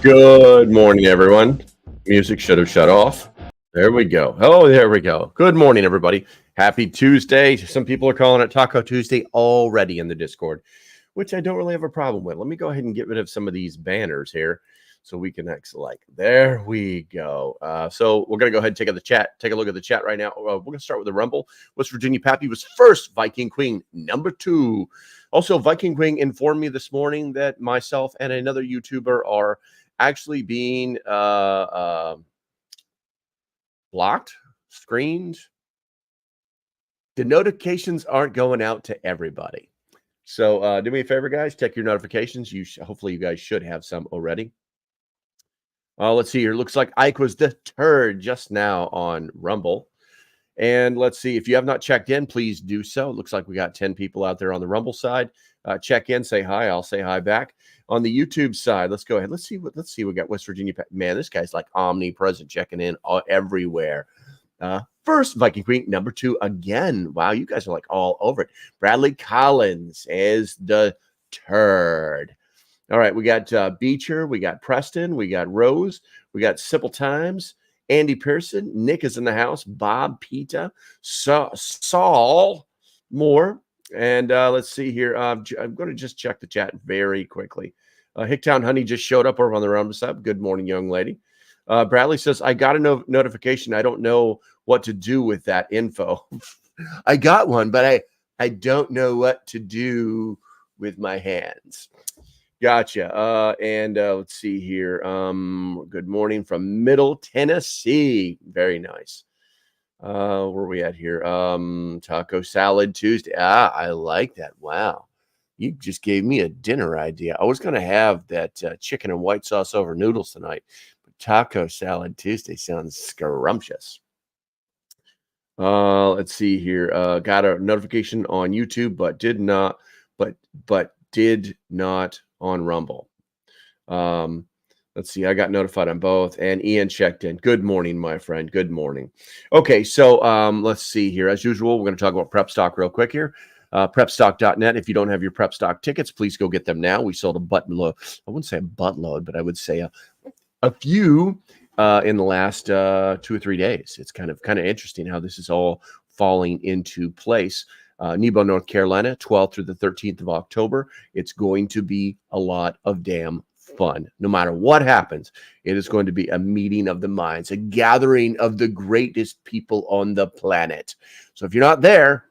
Good morning, everyone. Music should have shut off. There we go. Oh, there we go. Good morning, everybody. Happy Tuesday. Some people are calling it Taco Tuesday already in the Discord, which I don't really have a problem with. Let me go ahead and get rid of some of these banners here so we can actually there we go. So we're going to go ahead and take a look at the chat right now. We're going to start with the Rumble. West Virginia Pappy was first, Viking Queen number 2. Also, Viking Queen informed me this morning that myself and another YouTuber are actually being blocked, screened. The notifications aren't going out to everybody. So do me a favor, guys. Check your notifications. Hopefully you guys should have some already. Let's see here. Looks like Ike was the third just now on Rumble. And let's see, if you have not checked in, please do so. It looks like we got 10 people out there on the Rumble side. Check in, say hi. I'll say hi back. On the YouTube side, let's go ahead. Let's see. We got West Virginia. Man, this guy's like omnipresent, checking in everywhere. First, Viking Queen number 2 again. Wow, you guys are like all over it. Bradley Collins is the third. All right, we got Beecher, we got Preston, we got Rose, we got Simple Times, Andy Pearson, Nick is in the house, Bob Pita, Saul Moore, and let's see here. I'm going to just check the chat very quickly. Hicktown Honey just showed up over on the Rumble side. Good morning, young lady. Bradley says, I got a notification. I don't know what to do with that info. I got one, but I don't know what to do with my hands. Gotcha. And let's see here. Good morning from Middle Tennessee. Very nice. Where are we at here? Taco Salad Tuesday. I like that. Wow. You just gave me a dinner idea. I was going to have that chicken and white sauce over noodles tonight, but Taco Salad Tuesday sounds scrumptious. Let's see here. Got a notification on YouTube, but did not on Rumble. Let's see. I got notified on both, and Ian checked in. Good morning, my friend. Good morning. Okay, so let's see here. As usual, we're going to talk about prep stock real quick here. Prepstock.net. If you don't have your prep stock tickets, please go get them now. We sold a buttload. I wouldn't say a buttload, but I would say a few in the last 2 or 3 days. It's kind of interesting how this is all falling into place. Nebo, North Carolina, 12th through the 13th of October. It's going to be a lot of damn fun. No matter what happens, it is going to be a meeting of the minds, a gathering of the greatest people on the planet. So if you're not there,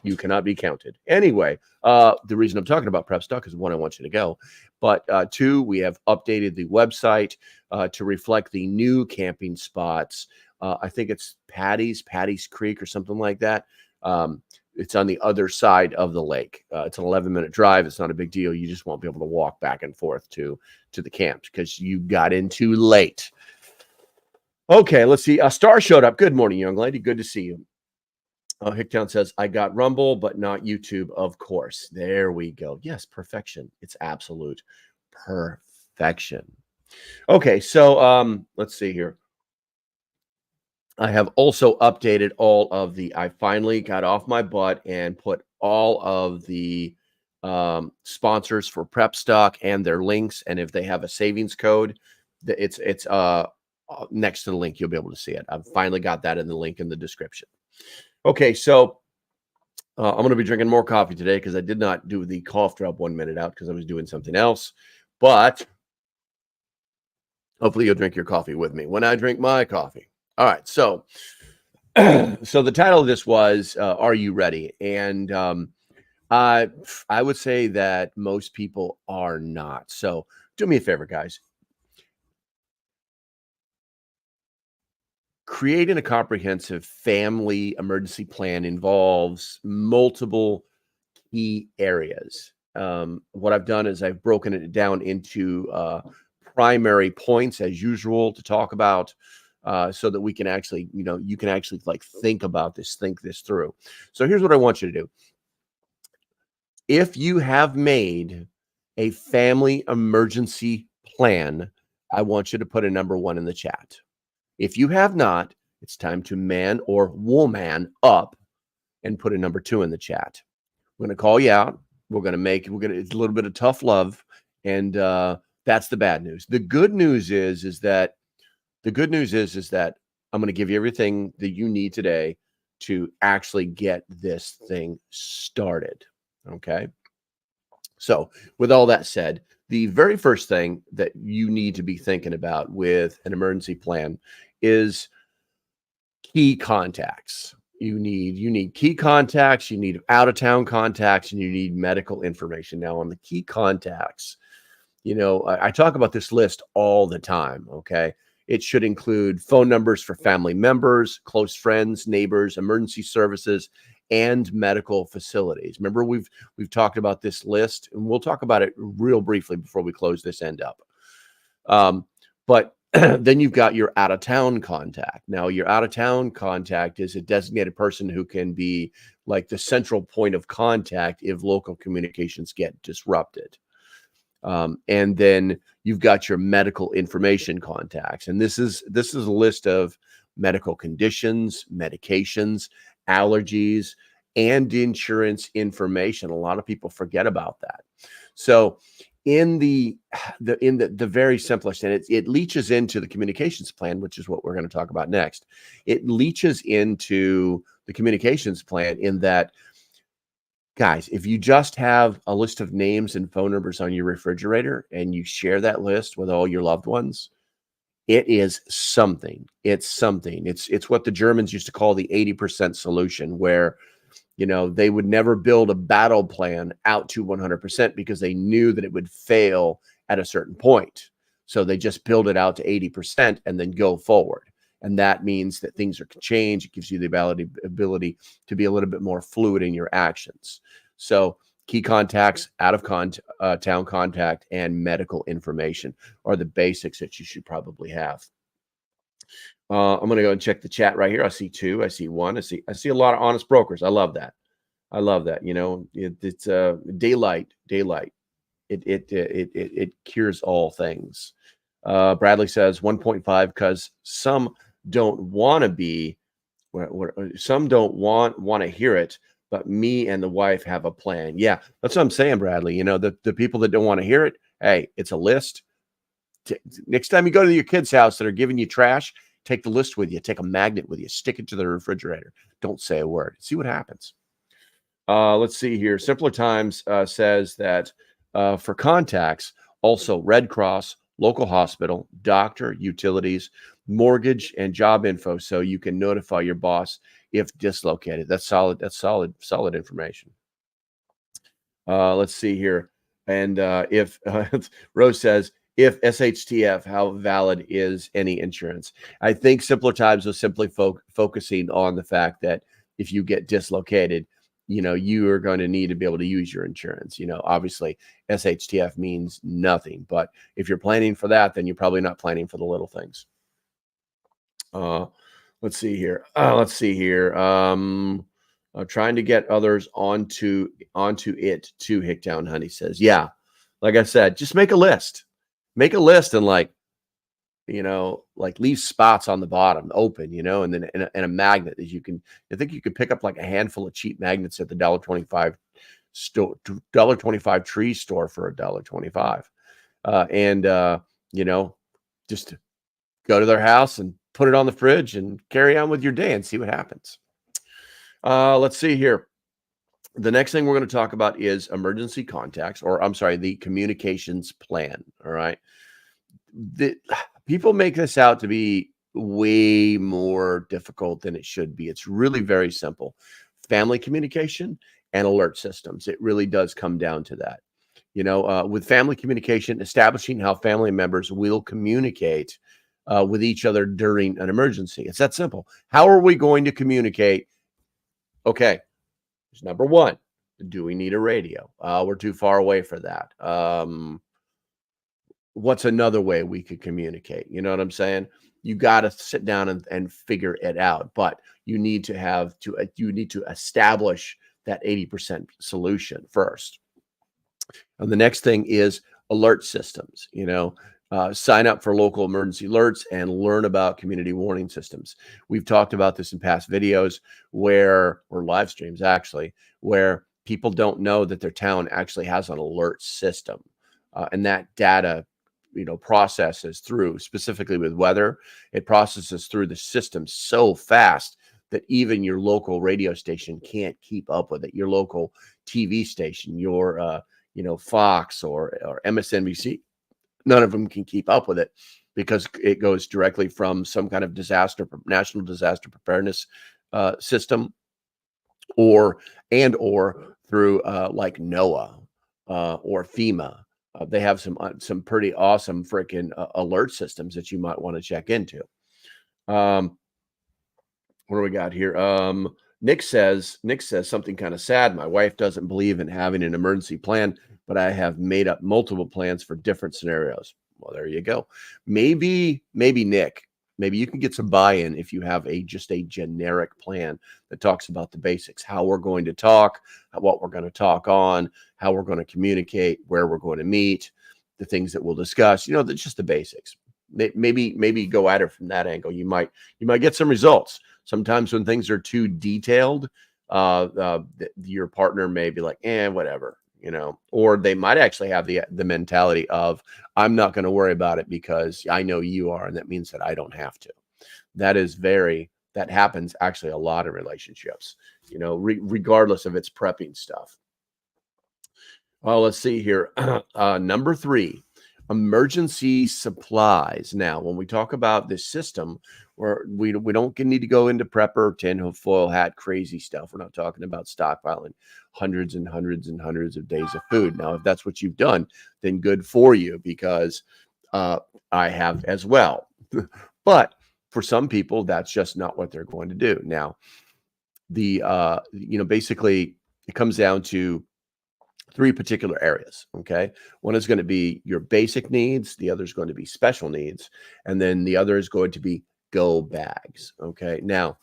you cannot be counted. Anyway, the reason I'm talking about prep stock is 1, I want you to go. But 2, we have updated the website to reflect the new camping spots. I think it's Patty's Creek or something like that. It's on the other side of the lake. It's an 11-minute drive. It's not a big deal. You just won't be able to walk back and forth to the camps because you got in too late. Okay, let's see. Star showed up. Good morning, young lady. Good to see you. Hicktown says, I got Rumble, but not YouTube, of course. There we go. Yes, perfection. It's absolute perfection. Okay, so let's see here. I have also updated all of the, I finally got off my butt and put all of the sponsors for Prep Stock and their links. And if they have a savings code, it's next to the link. You'll be able to see it. I've finally got that in the link in the description. Okay, so I'm going to be drinking more coffee today because I did not do the cough drop 1 minute out because I was doing something else. But hopefully you'll drink your coffee with me when I drink my coffee. All right, so the title of this was Are You Ready? And I would say that most people are not. So do me a favor, guys. Creating a comprehensive family emergency plan involves multiple key areas. What I've done is I've broken it down into primary points as usual to talk about so that we can actually, you can actually think about this, think this through. So here's what I want you to do. If you have made a family emergency plan, I want you to put a number 1 in the chat. If you have not, it's time to man or woman up and put a number 2 in the chat. We're going to call you out. It's a little bit of tough love. And That's the bad news. The good news is that I'm going to give you everything that you need today to actually get this thing started. Okay. So, with all that said, the very first thing that you need to be thinking about with an emergency plan is key contacts. You need key contacts, you need out of town contacts, and you need medical information. Now, on the key contacts, I talk about this list all the time. Okay. It should include phone numbers for family members, close friends, neighbors, emergency services, and medical facilities. Remember, we've talked about this list, and we'll talk about it real briefly before we close this end up. But then you've got your out of town contact. Now, your out of town contact is a designated person who can be like the central point of contact if local communications get disrupted. And then you've got your medical information contacts. And this is a list of medical conditions, medications, allergies, and insurance information. A lot of people forget about that. So in the very simplest, and it leaches into the communications plan, which is what we're going to talk about next. It leaches into the communications plan in that, guys, if you just have a list of names and phone numbers on your refrigerator and you share that list with all your loved ones, it is something. It's something. It's what the Germans used to call the 80% solution, where they would never build a battle plan out to 100% because they knew that it would fail at a certain point. So they just build it out to 80% and then go forward. And that means that things are change. It gives you the ability to be a little bit more fluid in your actions. So key contacts, out of town contact, and medical information are the basics that you should probably have. I'm going to go and check the chat right here. I see 2. I see 1. I see a lot of honest brokers. I love that. It's daylight. It cures all things. Bradley says 1.5 because some don't want to be, some don't want to hear it, but me and the wife have a plan. Yeah, that's what I'm saying, Bradley. The people that don't want to hear it, hey, it's a list. Next time you go to your kid's house that are giving you trash, take the list with you, take a magnet with you, stick it to the refrigerator. Don't say a word. See what happens. Let's see here. Simpler Times says that for contacts, also Red Cross, local hospital, doctor, utilities, mortgage, and job info, so you can notify your boss if dislocated. That's solid. That's solid information. Let's see here. And if Rose says, if SHTF, how valid is any insurance? I think Simpler Times was simply focusing on the fact that if you get dislocated, you are going to need to be able to use your insurance. Obviously SHTF means nothing, but if you're planning for that, then you're probably not planning for the little things. Let's see here. Trying to get others onto it too. Hicktown Honey says, yeah, like I said, just make a list and leave spots on the bottom open, and then and a magnet that I think you could pick up like a handful of cheap magnets at the $1.25 store, $1.25 tree store for $1.25. Just go to their house and put it on the fridge and carry on with your day and see what happens. Let's see here. The next thing we're going to talk about is emergency contacts, or I'm sorry, the communications plan. All right. People make this out to be way more difficult than it should be. It's really very simple. Family communication and alert systems. It really does come down to that. With family communication, establishing how family members will communicate with each other during an emergency. It's that simple. How are we going to communicate? Okay, there's number one. Do we need a radio? We're too far away for that. What's another way we could communicate? You know what I'm saying? You got to sit down and figure it out, but you need to establish that 80% solution first. And the next thing is alert systems. Sign up for local emergency alerts and learn about community warning systems. We've talked about this in past videos or live streams actually, where people don't know that their town actually has an alert system. And that data processes through, specifically with weather. It processes through the system so fast that even your local radio station can't keep up with it. Your local TV station, your Fox or MSNBC, none of them can keep up with it because it goes directly from some kind of national disaster preparedness system, or through like NOAA or FEMA. They have some pretty awesome freaking alert systems that you might want to check into. What do we got here? Nick says something kind of sad. My wife doesn't believe in having an emergency plan, but I have made up multiple plans for different scenarios. Well, there you go. Maybe Nick, maybe you can get some buy-in if you have just a generic plan that talks about the basics, how we're going to talk, what we're going to talk on, how we're going to communicate, where we're going to meet, the things that we'll discuss, just the basics. Maybe go at it from that angle. You might get some results. Sometimes when things are too detailed, your partner may be like, whatever, or they might actually have the mentality of, I'm not going to worry about it because I know you are, and that means that I don't have to. That happens actually a lot in relationships, regardless of its prepping stuff. Well, let's see here. Number 3, emergency supplies. Now, when we talk about this system, we don't need to go into prepper, tin foil hat, crazy stuff. We're not talking about stockpiling hundreds and hundreds and hundreds of days of food. Now, if that's what you've done, then good for you, because I have as well. But for some people, that's just not what they're going to do. Now, basically, it comes down to 3 particular areas. Okay. One is going to be your basic needs. The other is going to be special needs. And then the other is going to be go bags. Okay. Now,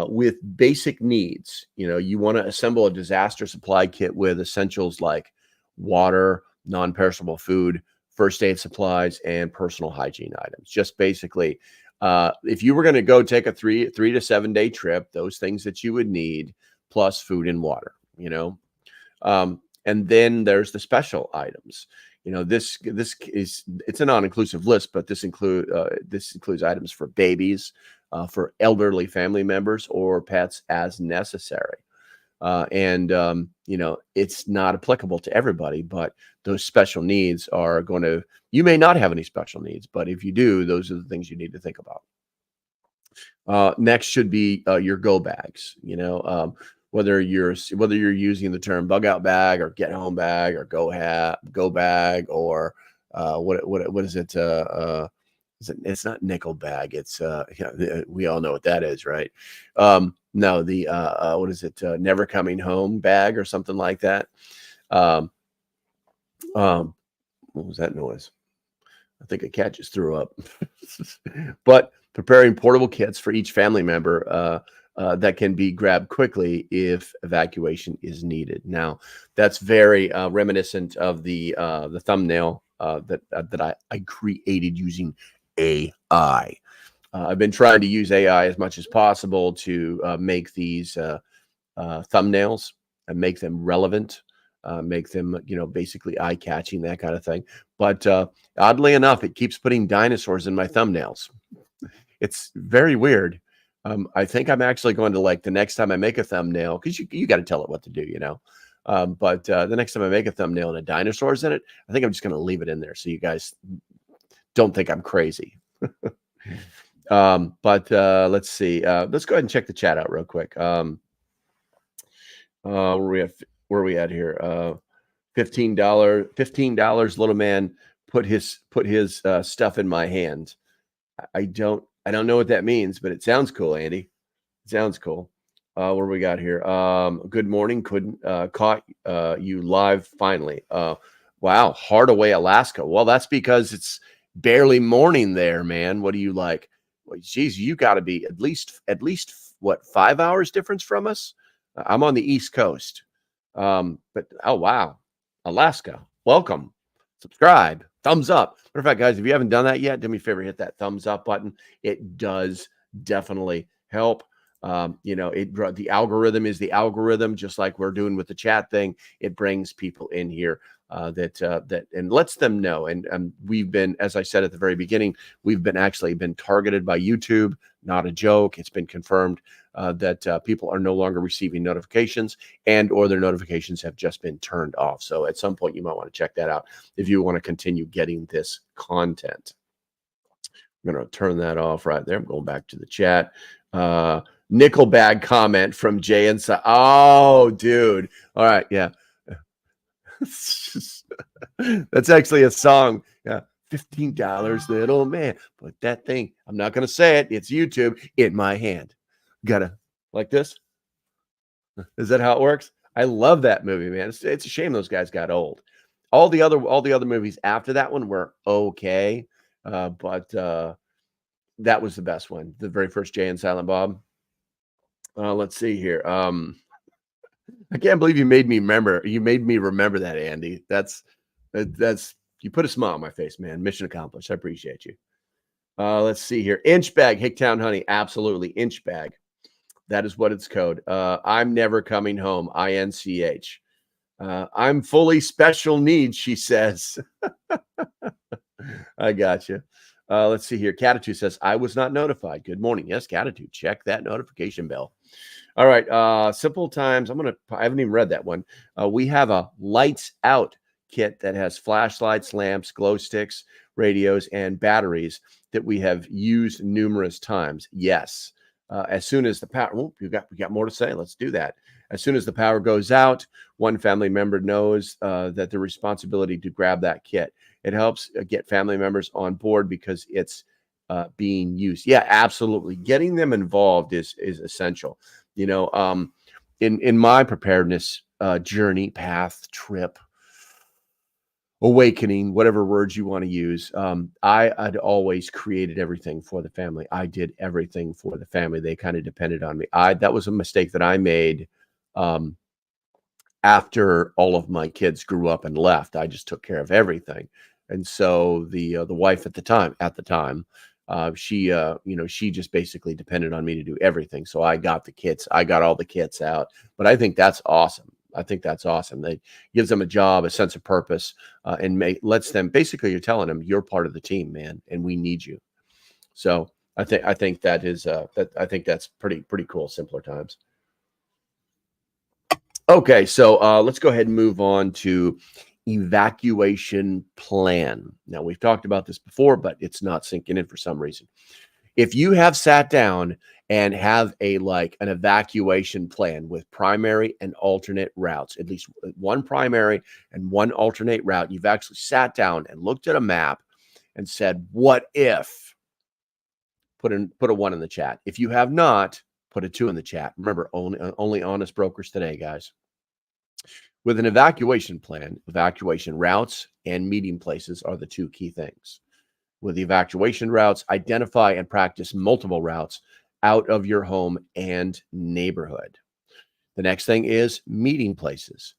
with basic needs, you want to assemble a disaster supply kit with essentials like water, non-perishable food, first aid supplies, and personal hygiene items. Just basically, if you were going to go take a 3 to 7 day trip, those things that you would need, plus food and water, and then there's the special items. It's a non-inclusive list, but this includes items for babies, for elderly family members, or pets as necessary. It's not applicable to everybody, but those special needs are you may not have any special needs, but if you do, those are the things you need to think about. Next should be your go bags. Whether you're using the term bug out bag or get home bag or go bag, or what is it? It's not nickel bag. It's we all know what that is, right? No, what is it? Never coming home bag or something like that. What was that noise? I think a cat just threw up. But preparing portable kits for each family member that can be grabbed quickly if evacuation is needed. Now, that's very reminiscent of the thumbnail that I created using AI. I've been trying to use AI as much as possible to make these thumbnails and make them relevant, make them, basically eye-catching, that kind of thing. But oddly enough, it keeps putting dinosaurs in my thumbnails. It's very weird. I think I'm actually going to, like, the next time I make a thumbnail, because you got to tell it what to do, but the next time I make a thumbnail and a dinosaur's in it, I think I'm just going to leave it in there so you guys don't think I'm crazy. But let's see. Let's go ahead and check the chat out real quick. Where are we at here? $15. Little man put his stuff in my hand. I don't know what that means, but it sounds cool, Andy. It sounds cool. What do we got here? Good morning. Caught you live finally. Wow. Hardaway, Alaska. Well, that's because it's barely morning there, man. What do you like? Well, geez, you got to be at least what, 5 hours difference from us? I'm on the East Coast. But oh wow, Alaska, welcome. Subscribe, thumbs up. Matter of fact, guys, if you haven't done that yet, do me a favor, hit that thumbs up button. It does definitely help. The algorithm is the algorithm, just like we're doing with the chat thing. It brings people in here that and lets them know. And we've been, as I said at the very beginning, we've been actually been targeted by YouTube. Not a joke. It's been confirmed that people are no longer receiving notifications, and or their notifications have just been turned off. So at some point, you might want to check that out if you want to continue getting this content. I'm going to turn that off right there. I'm going back to the chat. Nickel bag comment from Jay inside. Oh, dude. All right. Yeah. That's actually a song. Yeah. $15, little man. Put that thing. I'm not going to say it. It's YouTube in my hand. Gotta like this. Is that how it works? I love that movie, man. It's a shame those guys got old. All the other movies after that one were okay, but that was the best one. The very first Jay and Silent Bob. Let's see here. I can't believe you made me remember. You made me remember that, Andy. That's you put a smile on my face, man. Mission accomplished. I appreciate you. Let's see here. Inch bag, Hicktown honey. Absolutely. Inch bag. That is what it's code. I'm never coming home. INCH. I'm fully special needs, she says. I got you. Let's see here. Catitude says, I was not notified. Good morning. Yes, Catitude. Check that notification bell. All right. Simple times. I haven't even read that one. We have a lights out kit that has flashlights, lamps, glow sticks, radios, and batteries that we have used numerous times. Yes. As soon as the power, we got more to say. Let's do that. As soon as the power goes out, one family member knows that the responsibility to grab that kit. It helps get family members on board because it's being used. Yeah, absolutely. Getting them involved is essential. You know, in my preparedness journey, path, trip, awakening, whatever words you want to use, I'd always created everything for the family. I did everything for the family. They kind of depended on me. That was a mistake that I made after all of my kids grew up and left. I just took care of everything. And so the wife at the time, she just basically depended on me to do everything. So I got the kits. I got all the kits out. But I think that's awesome. That gives them a job, a sense of purpose, and lets them, basically you're telling them you're part of the team, man, and we need you. So I think that is I think that's pretty cool. Simpler times. Okay, so let's go ahead and move on to evacuation plan. Now, we've talked about this before, but it's not sinking in for some reason. If you have sat down and have an evacuation plan with primary and alternate routes, at least one primary and one alternate route, you've actually sat down and looked at a map and said, what if? Put a 1 in the chat. If you have not, put a 2 in the chat. Remember, only honest brokers today, guys. With an evacuation plan, evacuation routes and meeting places are the two key things. With the evacuation routes, identify and practice multiple routes out of your home and neighborhood. The next thing is meeting places.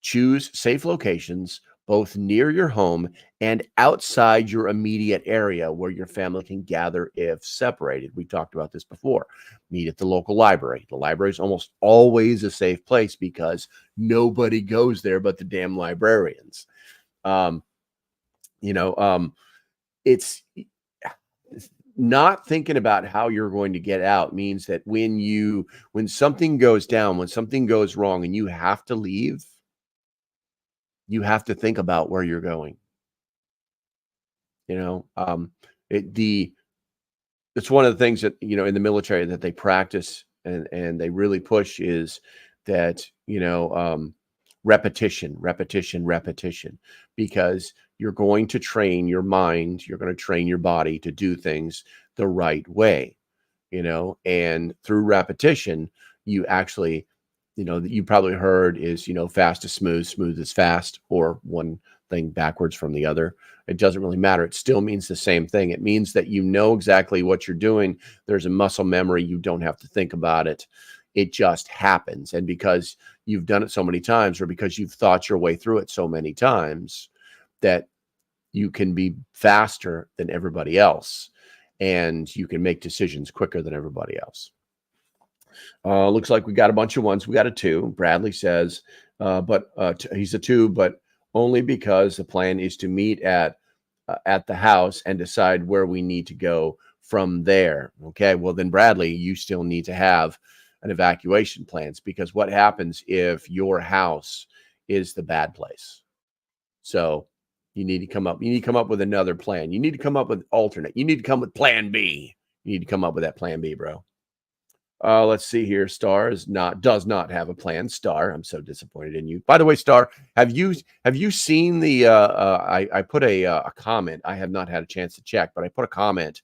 Choose safe locations both near your home and outside your immediate area where your family can gather if separated. We talked about this before. Meet at the local library. The library is almost always a safe place because nobody goes there but the damn librarians. It's not thinking about how you're going to get out means that when something goes down, when something goes wrong and you have to leave, you have to think about where you're going. It's one of the things that, in the military that they practice and they really push is that, repetition, because you're going to train your mind, you're going to train your body to do things the right way, and through repetition, you actually, you probably heard is, fast is smooth, smooth is fast, or one thing backwards from the other. It doesn't really matter. It still means the same thing. It means that you know exactly what you're doing. There's a muscle memory. You don't have to think about it. It just happens. And because you've done it so many times, or because you've thought your way through it so many times, that you can be faster than everybody else. And you can make decisions quicker than everybody else. Looks like we got a bunch of ones. We got a 2. Bradley says, he's a 2, but only because the plan is to meet at the house and decide where we need to go from there. Okay, well then, Bradley, you still need to have an evacuation plans, because what happens if your house is the bad place? So you need to come up with another plan. You need to come up with alternate. You need to come with plan B. You need to come up with that plan B, bro. Let's see here. Star does not have a plan. Star, I'm so disappointed in you. By the way, Star, have you seen the I put a comment. I have not had a chance to check, but I put a comment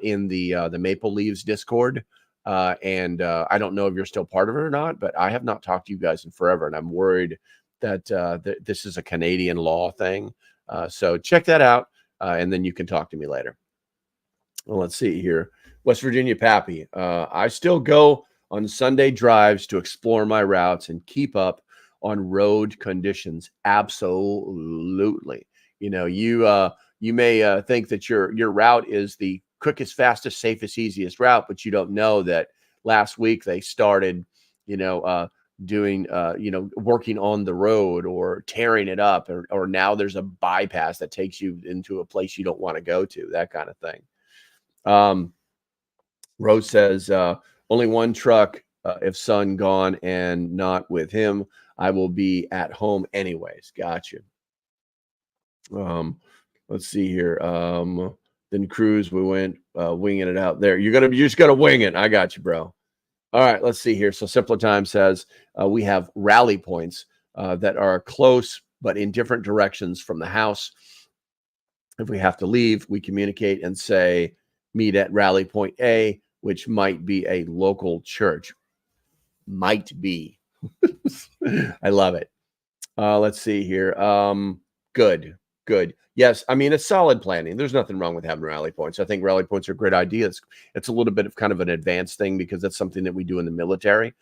in the Maple Leaves Discord. And I don't know if you're still part of it or not, but I have not talked to you guys in forever, and I'm worried that this is a Canadian law thing. So check that out, and then you can talk to me later. Well, let's see here. West Virginia Pappy. I still go on Sunday drives to explore my routes and keep up on road conditions. Absolutely. You may think that your route is the quickest, fastest, safest, easiest route, but you don't know that last week they started, doing, working on the road or tearing it up, or now there's a bypass that takes you into a place you don't want to go to, that kind of thing. Rose says, only one truck. If son gone and not with him, I will be at home anyways. Got you. Let's see here. Then cruise, we went winging it out there. You just gotta wing it. I got you, bro. All right, let's see here. So Simpler Time says we have rally points that are close but in different directions from the house. If we have to leave, we communicate and say meet at rally point A, which might be a local church. Might be. I love it. Let's see here. Good. Yes, I mean, it's solid planning. There's nothing wrong with having rally points. I think rally points are a great idea. It's a little bit of kind of an advanced thing, because that's something that we do in the military.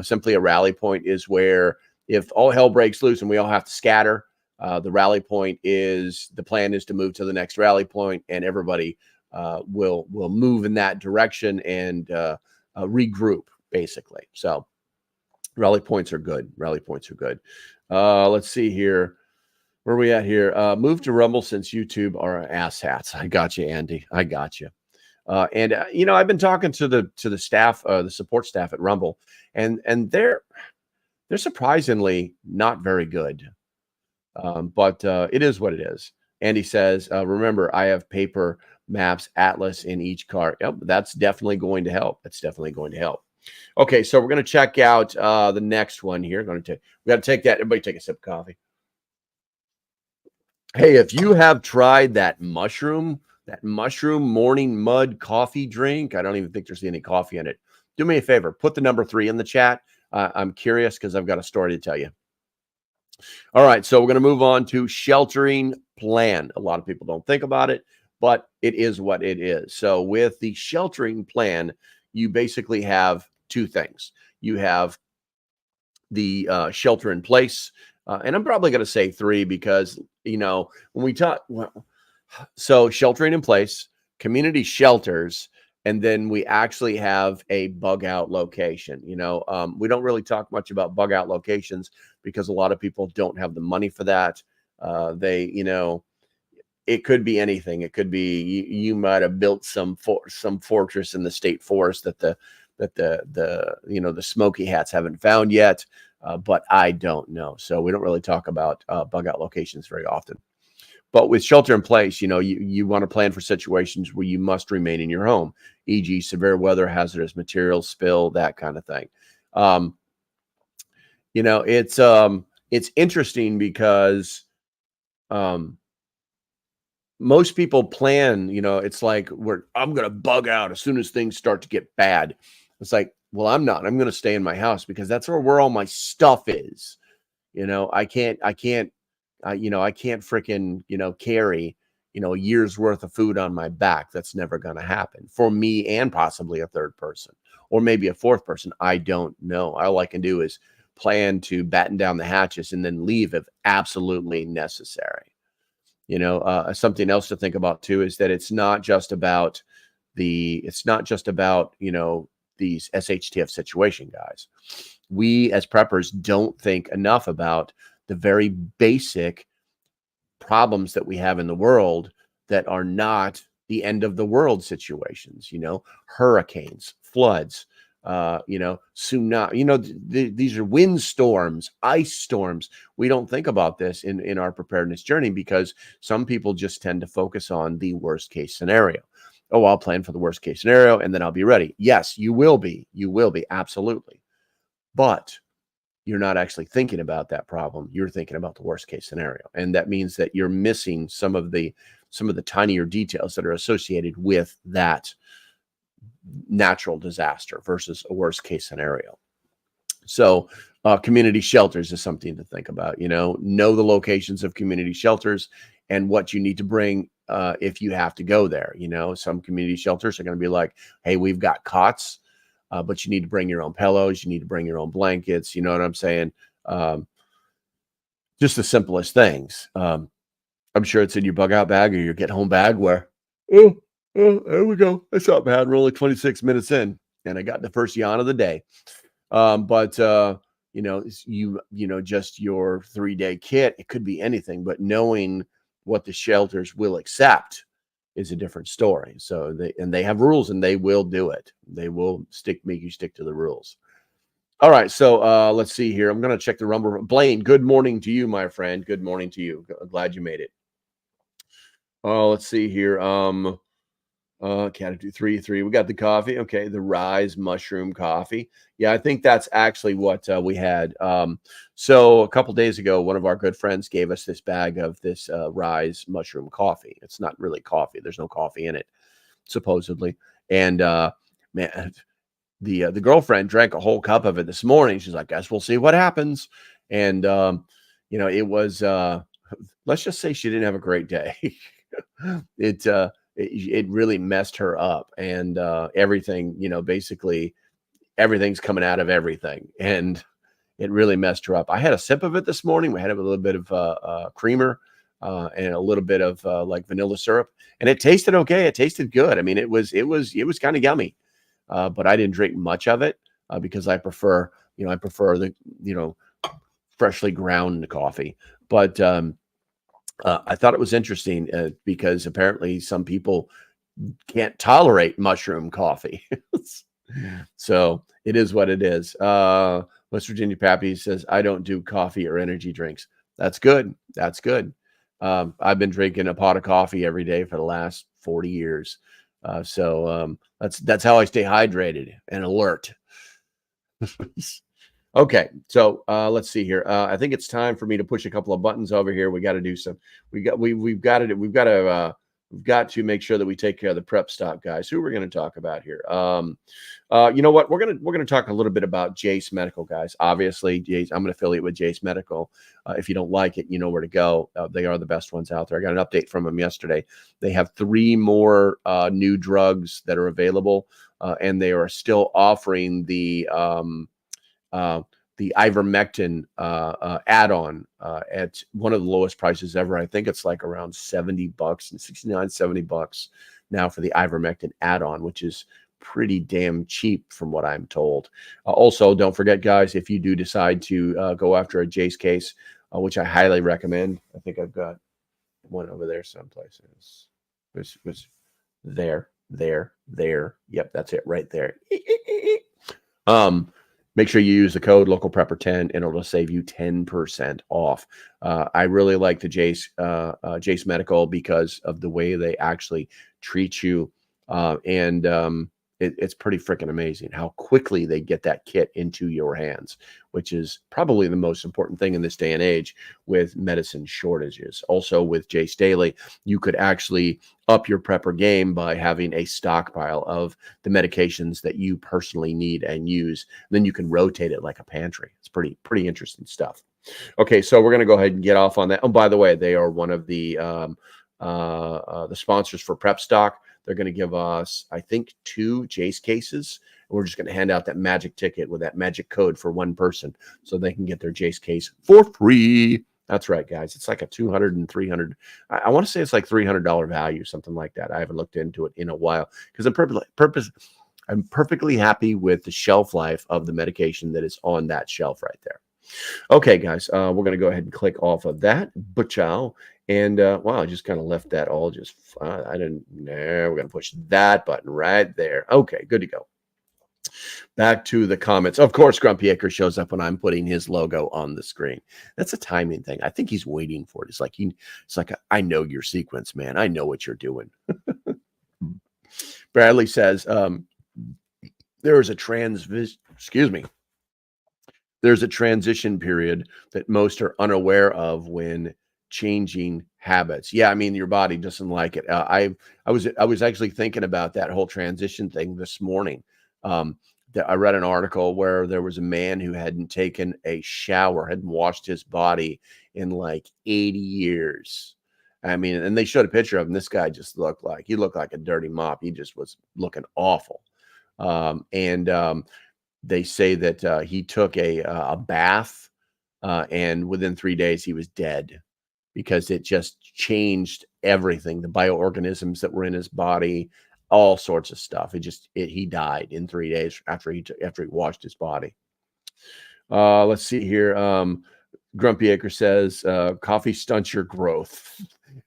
Simply a rally point is where if all hell breaks loose and we all have to scatter, the rally point is, the plan is to move to the next rally point, and everybody will move in that direction and regroup, basically. So rally points are good. Let's see here. Where are we at here? Move to Rumble since YouTube are asshats. I got you, Andy. I got you. And I've been talking to the staff, the support staff at Rumble, and they're surprisingly not very good. But it is what it is. Andy says, remember, I have paper maps, atlas in each car. Yep, that's definitely going to help. Okay, so we're going to check out the next one here. We got to take that. Everybody take a sip of coffee. Hey, if you have tried that mushroom morning mud coffee drink, I don't even think there's any coffee in it. Do me a favor, put the number 3 in the chat. I'm curious because I've got a story to tell you. All right, so we're going to move on to sheltering plan. A lot of people don't think about it, but it is what it is. So with the sheltering plan, you basically have 2 things. You have the shelter in place, and I'm probably going to say 3 because, when we talk, so sheltering in place, community shelters, and then we actually have a bug out location. We don't really talk much about bug out locations because a lot of people don't have the money for that. It could be anything. It could be you might have built some fortress in the state forest that the smoky hats haven't found yet, but I don't know. So we don't really talk about bug out locations very often. But with shelter in place, you want to plan for situations where you must remain in your home, e.g., severe weather, hazardous materials spill, that kind of thing. It's interesting because most people plan, it's like I'm going to bug out as soon as things start to get bad. It's like, well, I'm not. I'm going to stay in my house because that's where all my stuff is. I can't freaking, carry, a year's worth of food on my back. That's never going to happen for me and possibly a third person or maybe a fourth person. I don't know. All I can do is plan to batten down the hatches and then leave if absolutely necessary. Something else to think about too is that it's not just about these SHTF situation, guys. We as preppers don't think enough about the very basic problems that we have in the world that are not the end of the world situations, hurricanes, floods, tsunami, these are windstorms, ice storms. We don't think about this in our preparedness journey because some people just tend to focus on the worst case scenario. Oh, I'll plan for the worst case scenario and then I'll be ready. Yes, you will be. You will be. Absolutely. But you're not actually thinking about that problem. You're thinking about the worst case scenario. And that means that you're missing some of the tinier details that are associated with that natural disaster versus a worst case scenario. So community shelters is something to think about. Know the locations of community shelters and what you need to bring if you have to go there. Some community shelters are going to be like, hey, we've got cots, but you need to bring your own pillows. You need to bring your own blankets. You know what I'm saying? Just the simplest things. I'm sure it's in your bug out bag or your get home bag where, oh, there we go. That's not bad. We're only 26 minutes in and I got the first yawn of the day. But just your 3-day kit, it could be anything, but knowing what the shelters will accept is a different story. So they have rules and they will do it. They will make you stick to the rules. All right. So let's see here. I'm going to check the Rumble. Blaine, good morning to you, my friend. Good morning to you. Glad you made it. Let's see here. Can't do 3. We got the coffee. Okay. The Rise mushroom coffee. Yeah. I think that's actually what we had. So a couple days ago, one of our good friends gave us this bag of this Rise mushroom coffee. It's not really coffee. There's no coffee in it, supposedly. And man, the girlfriend drank a whole cup of it this morning. She's like, guess we'll see what happens. And, it was, let's just say she didn't have a great day. It really messed her up and everything, basically everything's coming out of everything. And it really messed her up. I had a sip of it this morning. We had a little bit of creamer and a little bit of like vanilla syrup, and it tasted okay. It tasted good. I mean, it was kind of yummy, but I didn't drink much of it because I prefer the freshly ground coffee. But I thought it was interesting because apparently some people can't tolerate mushroom coffee. So it is what it is. West Virginia Pappy says, I don't do coffee or energy drinks. That's good. That's good. I've been drinking a pot of coffee every day for the last 40 years. So that's how I stay hydrated and alert. Okay, so let's see here. I think it's time for me to push a couple of buttons over here. We got to do some. We've got to make sure that we take care of the prep stock guys. Who we're going to talk about here? You know what? We're gonna talk a little bit about Jace Medical, guys. Obviously, Jace. I'm an affiliate with Jace Medical. If you don't like it, you know where to go. They are the best ones out there. I got an update from them yesterday. They have 3 more new drugs that are available, and they are still offering the ivermectin add-on at one of the lowest prices ever. I think it's like around $70 and $69-70 now for the ivermectin add-on, which is pretty damn cheap from what I'm told. Also, don't forget, guys, if you do decide to go after a Jace case, which I highly recommend. I think I've got one over there someplace. It was there. Yep, that's it right there. Make sure you use the code LocalPrepper10 and it'll save you 10% off. I really like the Jace Medical because of the way they actually treat you. It's pretty freaking amazing how quickly they get that kit into your hands, which is probably the most important thing in this day and age with medicine shortages. Also with Jace Daily, you could actually up your prepper game by having a stockpile of the medications that you personally need and use. Then you can rotate it like a pantry. It's pretty interesting stuff. Okay, so we're going to go ahead and get off on that. Oh, by the way, they are one of the sponsors for Prep Stock. They're going to give us, I think, 2 Jace cases. And we're just going to hand out that magic ticket with that magic code for one person so they can get their Jace case for free. That's right, guys. It's like a $200 and $300. I want to say it's like $300 value, something like that. I haven't looked into it in a while because I'm perfectly happy with the shelf life of the medication that is on that shelf right there. Okay, guys, we're going to go ahead and click off of that. Ciao. And wow, I just kind of left that all just, I didn't, no, we're going to push that button right there. Okay, good to go. Back to the comments. Of course, Grumpy Acre shows up when I'm putting his logo on the screen. That's a timing thing. I think he's waiting for it. It's like, I know your sequence, man. I know what you're doing. Bradley says, there is a there's a transition period that most are unaware of when changing habits. Yeah, I mean, your body doesn't like it. I was actually thinking about that whole transition thing this morning. That I read an article where there was a man who hadn't taken a shower, hadn't washed his body in like 80 years. I mean, and they showed a picture of him. This guy just looked like a dirty mop. He just was looking awful. They say that he took a bath, and within 3 days he was dead because it just changed everything. The bioorganisms that were in his body, all sorts of stuff. He died in 3 days after he washed his body. Let's see here. Grumpy Acre says coffee stunts your growth.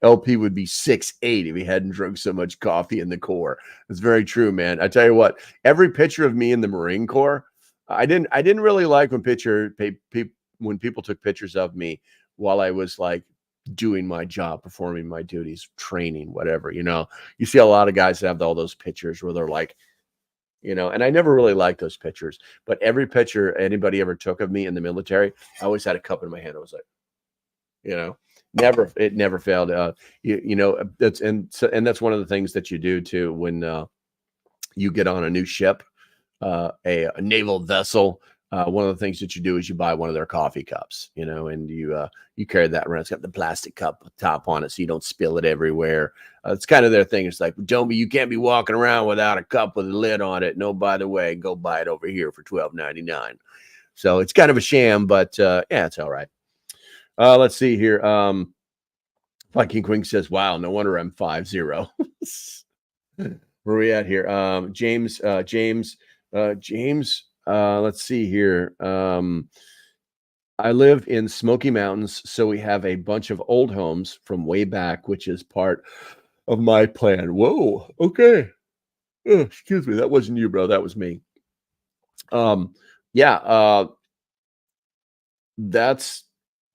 LP would be 6'8" if he hadn't drunk so much coffee in the Corps. It's very true, man. I tell you what, every picture of me in the Marine Corps, I didn't really like when people took pictures of me while I was like doing my job, performing my duties, training, whatever. You see a lot of guys that have all those pictures where they're like, and I never really liked those pictures, but every picture anybody ever took of me in the military, I always had a cup in my hand. I was like, it never failed. That's one of the things that you do too when you get on a new ship, a naval vessel. One of the things that you do is you buy one of their coffee cups, and you carry that around. It's got the plastic cup top on it, so you don't spill it everywhere. It's kind of their thing. It's like, you can't be walking around without a cup with a lid on it. No, by the way, go buy it over here for $12.99. So it's kind of a sham, but yeah, it's all right. Let's see here. Viking Queen says, wow, no wonder I'm 5'0". Where are we at here? James, let's see here. I live in Smoky Mountains, so we have a bunch of old homes from way back, which is part of my plan. Whoa, okay. Oh, excuse me, that wasn't you, bro. That was me. Yeah, that's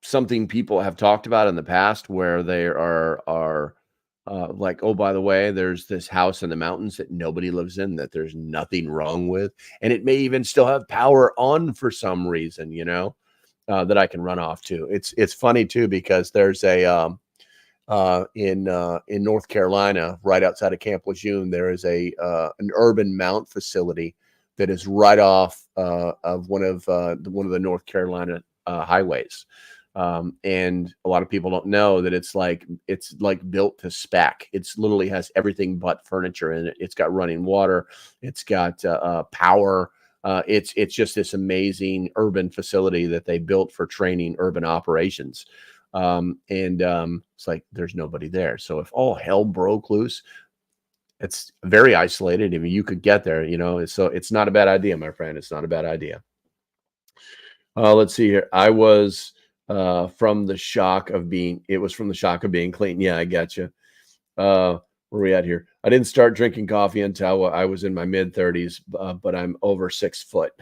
something people have talked about in the past where they are like, oh, by the way, there's this house in the mountains that nobody lives in, that there's nothing wrong with, and it may even still have power on for some reason, that I can run off to. It's funny too, because there's a in North Carolina, right outside of Camp Lejeune, there is an urban mount facility that is right off of one of the North Carolina highways. And a lot of people don't know that it's like built to spec. It's literally has everything but furniture in it. It's got running water. It's got power. It's just this amazing urban facility that they built for training urban operations. It's like there's nobody there. So if all hell broke loose, it's very isolated. I mean, you could get there, so it's not a bad idea, my friend. It's not a bad idea. Let's see here. I was from the shock of being clean. Yeah, I got you. Where are we at here? I didn't start drinking coffee until I was in my mid-30s, but I'm over 6 foot.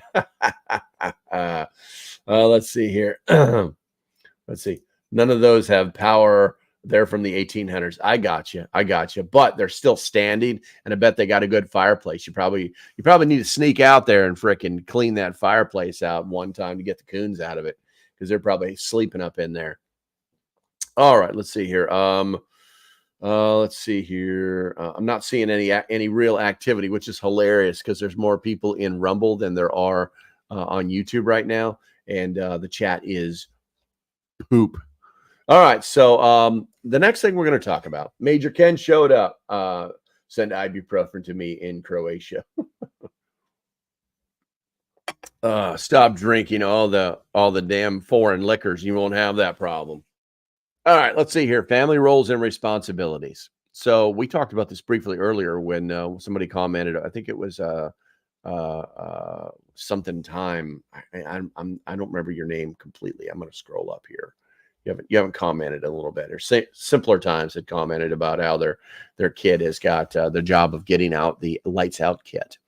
Let's see here. Let's see. None of those have power. They're from the 1800s. I got you. But they're still standing, and I bet they got a good fireplace. You probably need to sneak out there and frickin' clean that fireplace out one time to get the coons out of it, because they're probably sleeping up in there. All right, let's see here. Let's see here. I'm not seeing any real activity, which is hilarious because there's more people in Rumble than there are on YouTube right now, and the chat is poop. All right, so the next thing we're going to talk about, Major Ken showed up. Send ibuprofen to me in Croatia. Stop drinking all the damn foreign liquors. You won't have that problem. All right, let's see here. Family roles and responsibilities. So we talked about this briefly earlier when somebody commented. I think it was something time. I don't remember your name completely. I'm going to scroll up here. You haven't commented a little bit, or simpler times had commented about how their kid has got the job of getting out the lights out kit.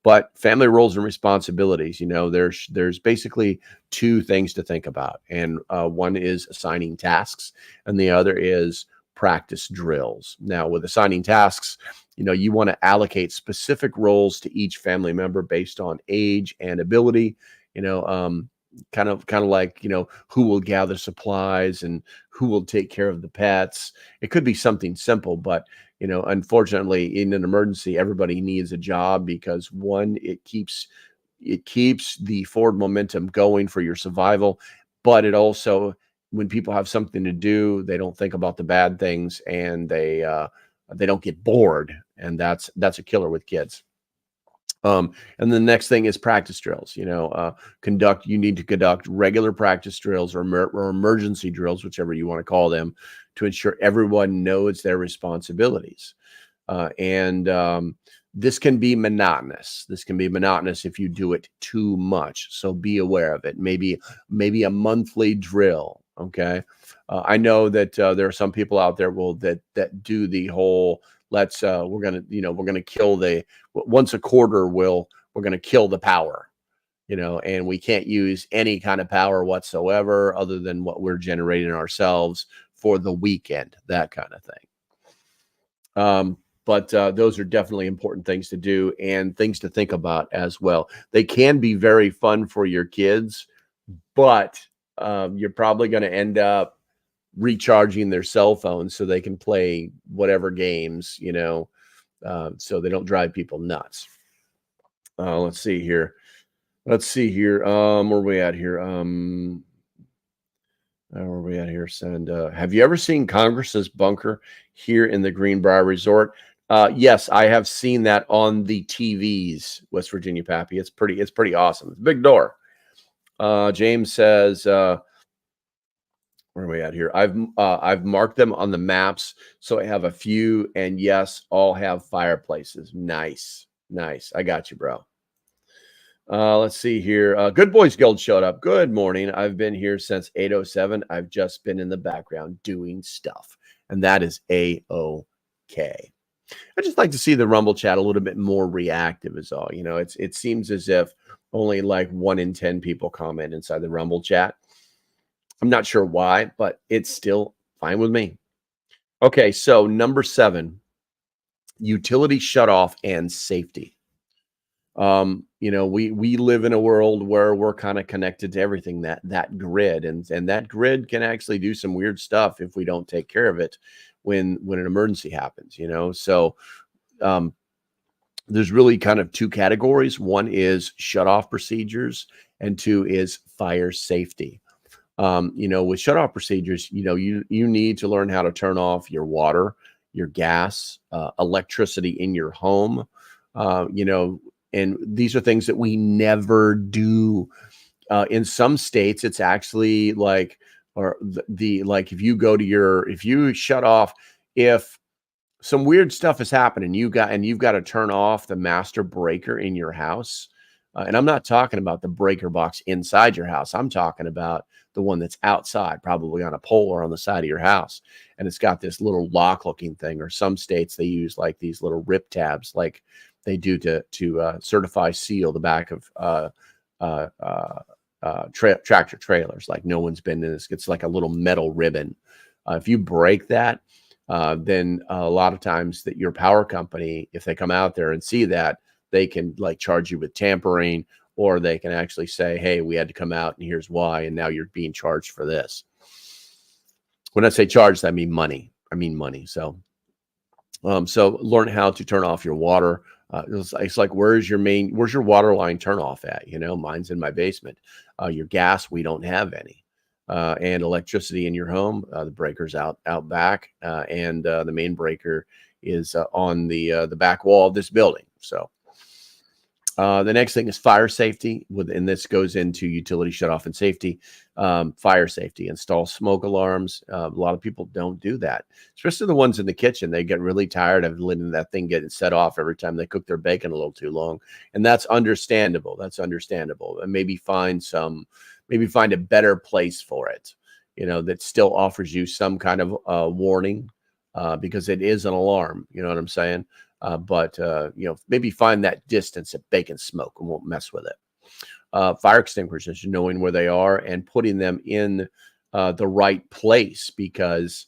But family roles and responsibilities, there's basically two things to think about, and one is assigning tasks, and the other is practice drills. Now, with assigning tasks, you want to allocate specific roles to each family member based on age and ability. Kind of like, who will gather supplies and who will take care of the pets. It could be something simple, but unfortunately, in an emergency, everybody needs a job because one, it keeps the forward momentum going for your survival, but it also, when people have something to do, they don't think about the bad things, and they don't get bored, and that's a killer with kids. And the next thing is practice drills. You need to conduct regular practice drills or emergency drills, whichever you want to call them, to ensure everyone knows their responsibilities. And this can be monotonous. This can be monotonous if you do it too much. So be aware of it. Maybe a monthly drill. Okay. I know that there are some people out there that do the whole, we're gonna kill once a quarter, we're gonna kill the power, and we can't use any kind of power whatsoever other than what we're generating ourselves for the weekend, that kind of thing. But those are definitely important things to do and things to think about as well. They can be very fun for your kids, but you're probably going to end up recharging their cell phones so they can play whatever games, so they don't drive people nuts. Let's see here. Where are we at here? Where are we at here? Send. Have you ever seen Congress's bunker here in the Greenbrier Resort? Yes, I have seen that on the TVs, West Virginia Pappy. It's pretty awesome. It's a big door. James says, where are we at here? I've marked them on the maps, so I have a few, and yes, all have fireplaces. Nice. I got you, bro. Let's see here. Good Boys Guild showed up. Good morning. I've been here since 8:07. I've just been in the background doing stuff, and that is A-OK. I just like to see the Rumble chat a little bit more reactive is all. It seems as if only like 1 in 10 people comment inside the Rumble chat. I'm not sure why, but it's still fine with me. Okay, so number 7, utility shutoff and safety. We live in a world where we're kind of connected to everything, that grid, and that grid can actually do some weird stuff if we don't take care of it when an emergency happens, So there's really kind of 2 categories. One is shutoff procedures, and 2 is fire safety. With shutoff procedures, you need to learn how to turn off your water, your gas, electricity in your home, and these are things that we never do. In some states, it's actually like, if you shut off, if some weird stuff is happening, you've got to turn off the master breaker in your house. And I'm not talking about the breaker box inside your house. I'm talking about the one that's outside, probably on a pole or on the side of your house. And it's got this little lock looking thing, or some states they use like these little rip tabs, like they do to certify seal the back of tractor trailers. Like no one's been in this. It's like a little metal ribbon. If you break that, then a lot of times that your power company, if they come out there and see that, they can like charge you with tampering, or they can actually say, hey, we had to come out and here's why, and now you're being charged for this. When I say charged, I mean money. So learn how to turn off your water. It's like, where's your water line turn off at? Mine's in my basement. Your gas, we don't have any. And electricity in your home, the breaker's out back, and the main breaker is on the back wall of this building. So The next thing is fire safety, and this goes into utility shutoff and safety. Fire safety, install smoke alarms. A lot of people don't do that, especially the ones in the kitchen. They get really tired of letting that thing get set off every time they cook their bacon a little too long, and that's understandable. That's understandable, and maybe find a better place for it, that still offers you some kind of warning, because it is an alarm. You know what I'm saying? But maybe find that distance at bacon smoke and won't mess with it. Fire extinguishers, knowing where they are and putting them in the right place, because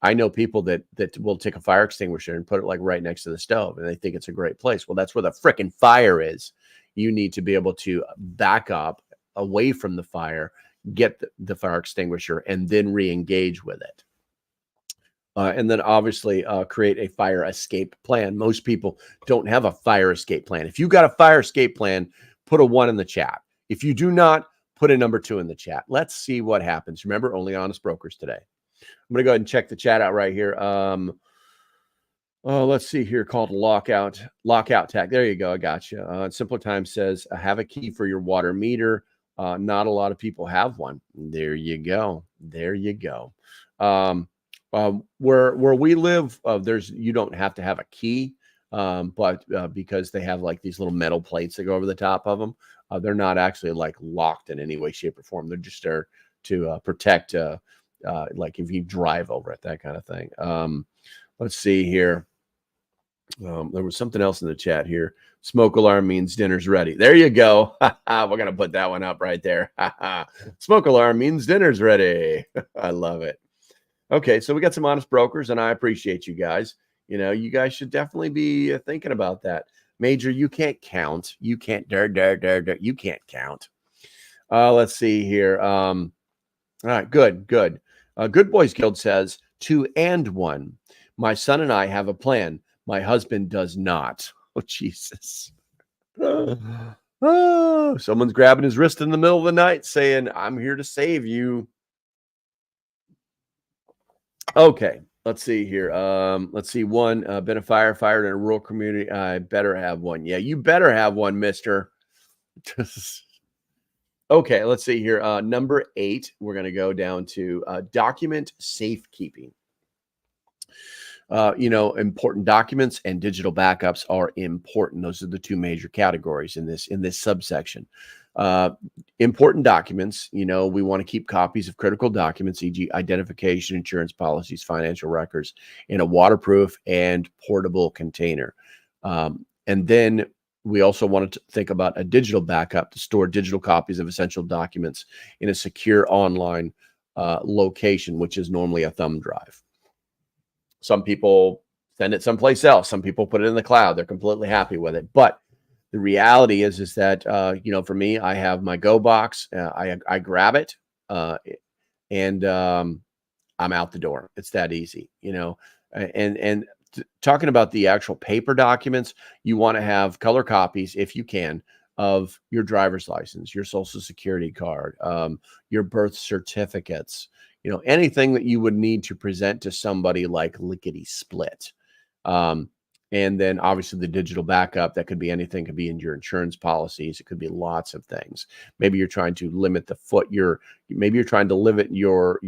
I know people that will take a fire extinguisher and put it like right next to the stove, and they think it's a great place. Well, that's where the frickin' fire is. You need to be able to back up away from the fire, get the fire extinguisher, and then re-engage with it. And then obviously create a fire escape plan. Most people don't have a fire escape plan. If you got a fire escape plan, put a 1 in the chat. If you do not, put a number 2 in the chat. Let's see what happens. Remember, only honest brokers today. I'm going to go ahead and check the chat out right here. Let's see here, called lockout tag. There you go. I got you. Simpler Time says, have a key for your water meter. Not a lot of people have one. There you go. There you go. Where we live, you don't have to have a key, but because they have like these little metal plates that go over the top of them, they're not actually like locked in any way, shape, or form. They're just there to protect, like if you drive over it, that kind of thing. Let's see here. There was something else in the chat here. Smoke alarm means dinner's ready. There you go. We're going to put that one up right there. Smoke alarm means dinner's ready. I love it. Okay, so we got some honest brokers, and I appreciate you guys. You guys should definitely be thinking about that. Major, you can't count. You can't, you can't count. Let's see here. All right, good. Good Boys Guild says 2 and 1. My son and I have a plan. My husband does not. Oh, Jesus. Oh, someone's grabbing his wrist in the middle of the night saying, I'm here to save you. Okay, let's see here. Let's see. 1, been a firefighter in a rural community. I better have one. Yeah, you better have one, mister. Okay, let's see here. Number 8, we're going to go down to document safekeeping. Important documents and digital backups are important. Those are the 2 major categories in this subsection. Important documents, we want to keep copies of critical documents, e.g. identification, insurance policies, financial records, in a waterproof and portable container. And then we also wanted to think about a digital backup to store digital copies of essential documents in a secure online location, which is normally a thumb drive. Some people send it someplace else. Some people put it in the cloud. They're completely happy with it. But the reality is that, for me, I have my Go box. I grab it and I'm out the door. It's that easy, and talking about the actual paper documents, you want to have color copies, if you can, of your driver's license, your social security card, your birth certificates, anything that you would need to present to somebody like lickety split. And then obviously the digital backup, that could be anything, could be in your insurance policies. It could be lots of things. Maybe you're trying to limit maybe you're trying to limit your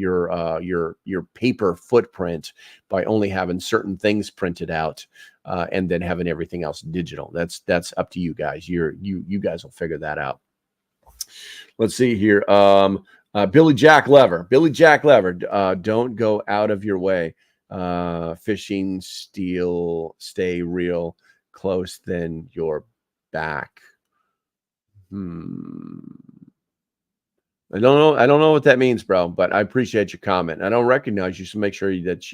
paper footprint by only having certain things printed out, and then having everything else digital. That's up to you guys. You guys will figure that out. Let's see here. Billy Jack Lever, don't go out of your way. Fishing, steel, stay real close than your back. I don't know what that means, bro, but I appreciate your comment. I don't recognize you, so make sure that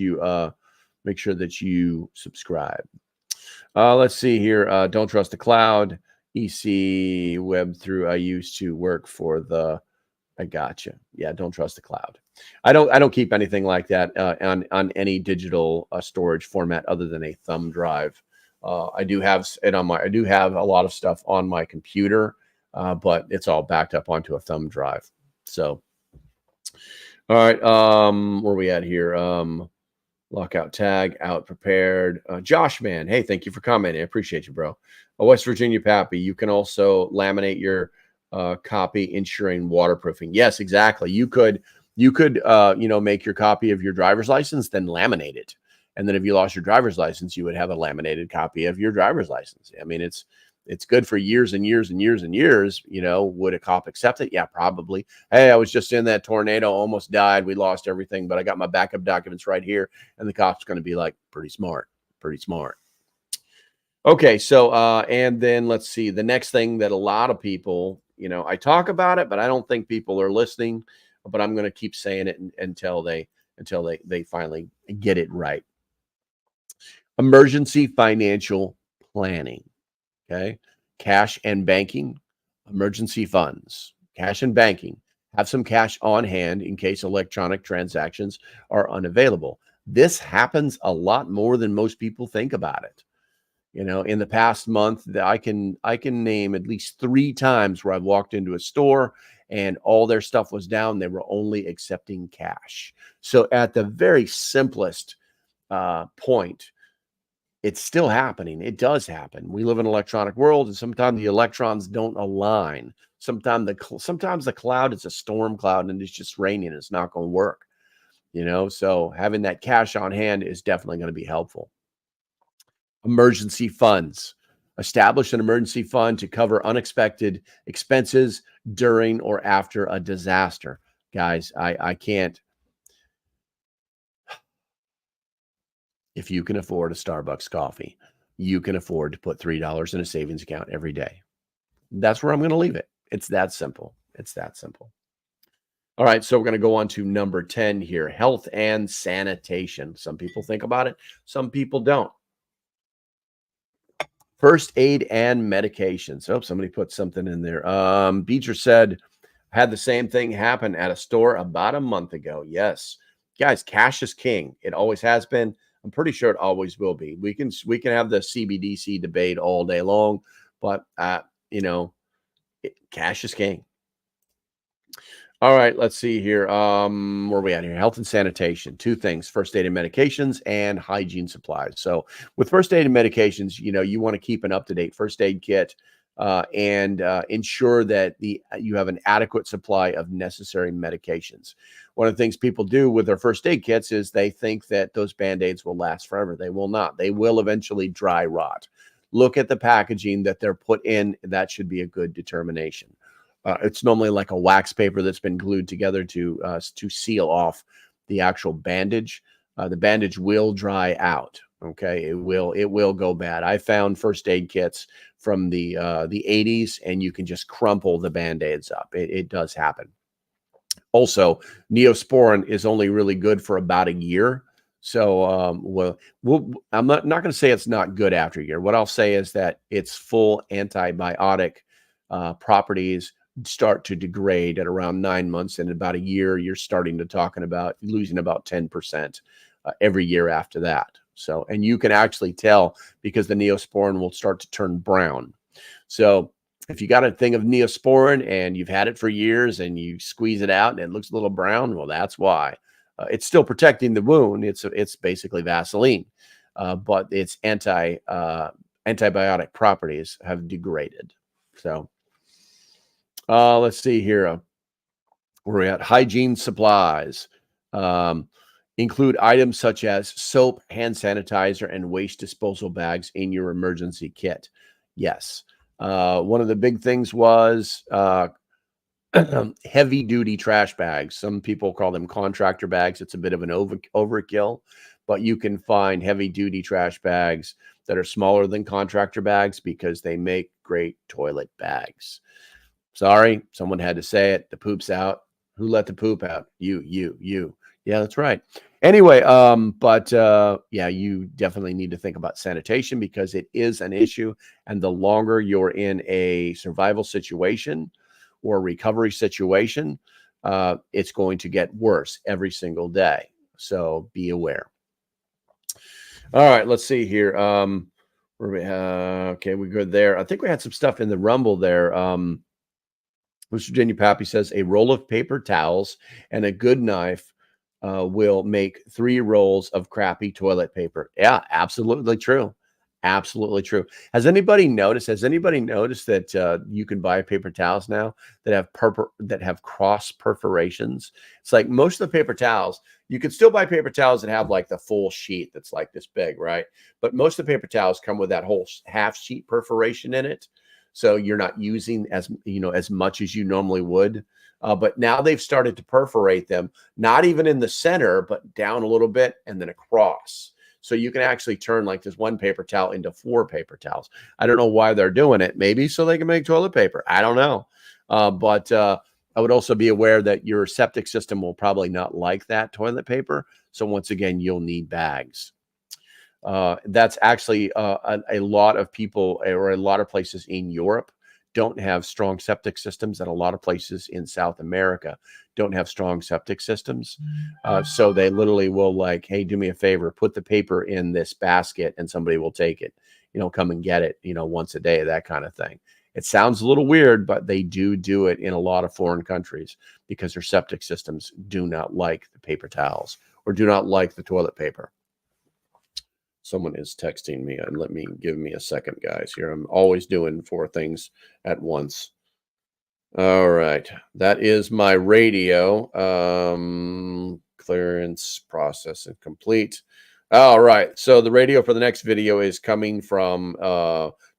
you subscribe. Let's see here. Don't trust the cloud. EC web through. I used to work for the. I gotcha. Yeah, don't trust the cloud. I don't keep anything like that on any digital storage format other than a thumb drive. I do have a lot of stuff on my computer, but it's all backed up onto a thumb drive. So, all right, where are we at here? Lockout tag out prepared. Josh, man, hey, thank you for commenting. I appreciate you, bro. West Virginia Pappy, you can also laminate your copy, ensuring waterproofing. Yes, exactly. You could make your copy of your driver's license, then laminate it. And then if you lost your driver's license, you would have a laminated copy of your driver's license. I mean, it's good for years and years and years and years. Would a cop accept it? Yeah, probably. Hey, I was just in that tornado, almost died. We lost everything, but I got my backup documents right here. And the cop's going to be like, pretty smart, pretty smart. Okay, so and then let's see. The next thing that a lot of people, I talk about it, but I don't think people are listening. But I'm going to keep saying it until they finally get it right. Emergency financial planning. Okay. Cash and banking, emergency funds, cash and banking. Have some cash on hand in case electronic transactions are unavailable. This happens a lot more than most people think about it. In the past month, that I can name at least 3 times where I've walked into a store and all their stuff was down. They were only accepting cash. So at the very simplest point, it's still happening. It does happen. We live in an electronic world, and sometimes the electrons don't align. Sometimes the cloud is a storm cloud, and it's just raining. And it's not going to work. So having that cash on hand is definitely going to be helpful. Emergency funds. Establish an emergency fund to cover unexpected expenses during or after a disaster. Guys, I can't. If you can afford a Starbucks coffee, you can afford to put $3 in a savings account every day. That's where I'm going to leave it. It's that simple. It's that simple. All right, so we're going to go on to number 10 here, health and sanitation. Some people think about it. Some people don't. First aid and medications. Oh, somebody put something in there. Beecher said, had the same thing happen at a store about a month ago. Yes. Guys, cash is king. It always has been. I'm pretty sure it always will be. We can have the CBDC debate all day long, but cash is king. All right, let's see here. Where are we at here? Health and sanitation. 2 things: first aid and medications, and hygiene supplies. So with first aid and medications, you want to keep an up-to-date first aid kit and ensure that you have an adequate supply of necessary medications. One of the things people do with their first aid kits is they think that those Band-Aids will last forever. They will not. They will eventually dry rot. Look at the packaging that they're put in. That should be a good determination. It's normally like a wax paper that's been glued together to seal off the actual bandage. The bandage will dry out. Okay, it will go bad. I found first aid kits from the 80s, and you can just crumple the Band-Aids up. It does happen. Also, Neosporin is only really good for about a year. So, I'm not going to say it's not good after a year. What I'll say is that its full antibiotic properties start to degrade at around 9 months, and about a year, you're starting to talking about losing about 10% every year after that. So, and you can actually tell because the Neosporin will start to turn brown. So if you got a thing of Neosporin and you've had it for years and you squeeze it out and it looks a little brown, well, that's why. It's still protecting the wound. It's basically Vaseline, but its antibiotic properties have degraded. So let's see here. Where we at? Hygiene supplies. Include items such as soap, hand sanitizer, and waste disposal bags in your emergency kit. Yes. One of the big things was heavy duty trash bags. Some people call them contractor bags. It's a bit of an overkill, but you can find heavy duty trash bags that are smaller than contractor bags because they make great toilet bags. Sorry, someone had to say it. The poop's out. Who let the poop out? You. Yeah, that's right. Anyway, yeah, you definitely need to think about sanitation because it is an issue. And the longer you're in a survival situation or recovery situation, it's going to get worse every single day. So be aware. All right, let's see here. Okay, we're good there. I think we had some stuff in the Rumble there. West Virginia Pappy says a roll of paper towels and a good knife will make 3 rolls of crappy toilet paper. Yeah, absolutely true. Absolutely true. Has anybody noticed that you can buy paper towels now that have cross perforations? It's like most of the paper towels, you can still buy paper towels that have like the full sheet that's like this big, right? But most of the paper towels come with that whole half sheet perforation in it. So you're not using as much as you normally would. But now they've started to perforate them, not even in the center, but down a little bit and then across. So you can actually turn like this one paper towel into 4 paper towels. I don't know why they're doing it. Maybe so they can make toilet paper. I don't know. But I would also be aware that your septic system will probably not like that toilet paper. So once again, you'll need bags. That's actually a lot of people or a lot of places in Europe don't have strong septic systems, and a lot of places in South America don't have strong septic systems. So they literally will like, hey, do me a favor, put the paper in this basket and somebody will take it, come and get it, once a day, that kind of thing. It sounds a little weird, but they do it in a lot of foreign countries because their septic systems do not like the paper towels or do not like the toilet paper. Someone is texting me, and give me a second, guys. Here, I'm always doing 4 things at once. All right, that is my radio. Clearance process and complete. All right, so the radio for the next video is coming from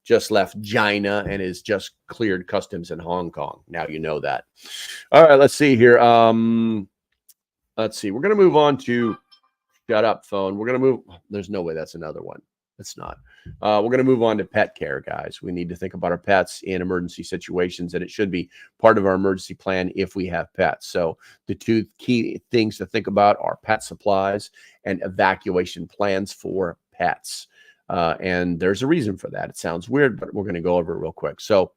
just left China and is just cleared customs in Hong Kong. Now you know that. All right, let's see here. Let's see. We're gonna move on to. Shut up, phone. We're going to move. There's no way that's another one. It's not. We're going to move on to pet care, guys. We need to think about our pets in emergency situations, and it should be part of our emergency plan if we have pets. So the 2 key things to think about are pet supplies and evacuation plans for pets. And there's a reason for that. It sounds weird, but we're going to go over it real quick. So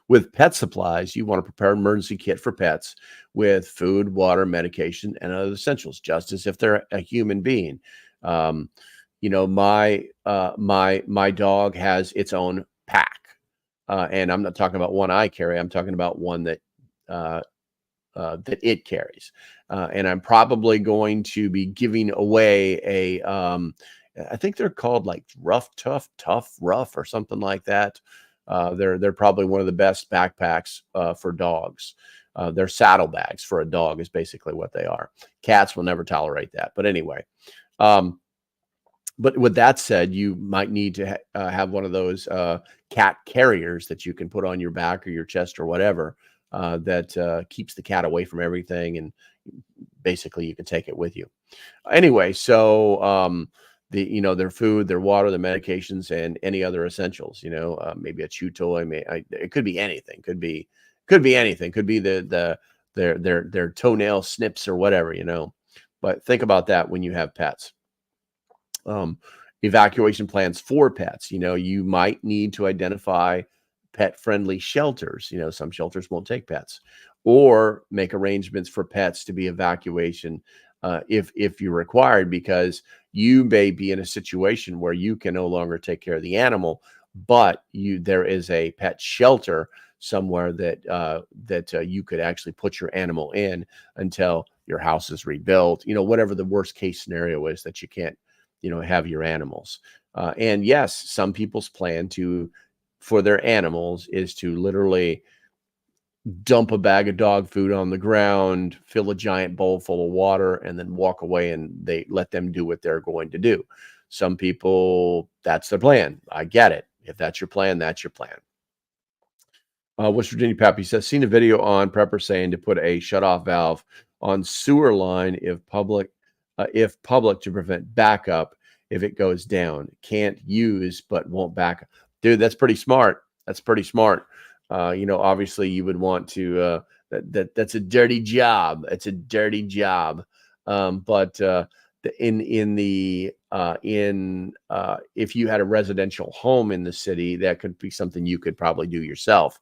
with pet supplies, you want to prepare an emergency kit for pets with food, water, medication, and other essentials, just as if they're a human being. My dog has its own pack, and I'm not talking about one I carry. I'm talking about one that it carries, and I'm probably going to be giving away I think they're called like tough, rough, or something like that. They're probably one of the best backpacks for dogs. They're saddlebags for a dog is basically what they are. Cats will never tolerate that. But anyway, but with that said, you might need to have one of those cat carriers that you can put on your back or your chest or whatever that keeps the cat away from everything. And basically you can take it with you. Anyway, so their food, their water, their medications, and any other essentials, maybe a chew toy. It could be anything. Could be anything. Could be their toenail snips or whatever, but think about that when you have pets. Evacuation plans for pets. You might need to identify pet-friendly shelters. Some shelters won't take pets, or make arrangements for pets to be evacuation if you're required, because you may be in a situation where you can no longer take care of the animal, but there is a pet shelter somewhere that you could actually put your animal in until your house is rebuilt, whatever the worst case scenario is that you can't, have your animals. And yes, some people's plan for their animals is to literally dump a bag of dog food on the ground, fill a giant bowl full of water, and then walk away, and they let them do what they're going to do. Some people, that's their plan. I get it. If that's your plan, that's your plan. West Virginia Pappy says, seen a video on Prepper saying to put a shutoff valve on sewer line if public to prevent backup if it goes down. Can't use, but won't back up. Dude, that's pretty smart. That's pretty smart. Obviously you would want to, that's a dirty job. It's a dirty job. But if you had a residential home in the city, that could be something you could probably do yourself.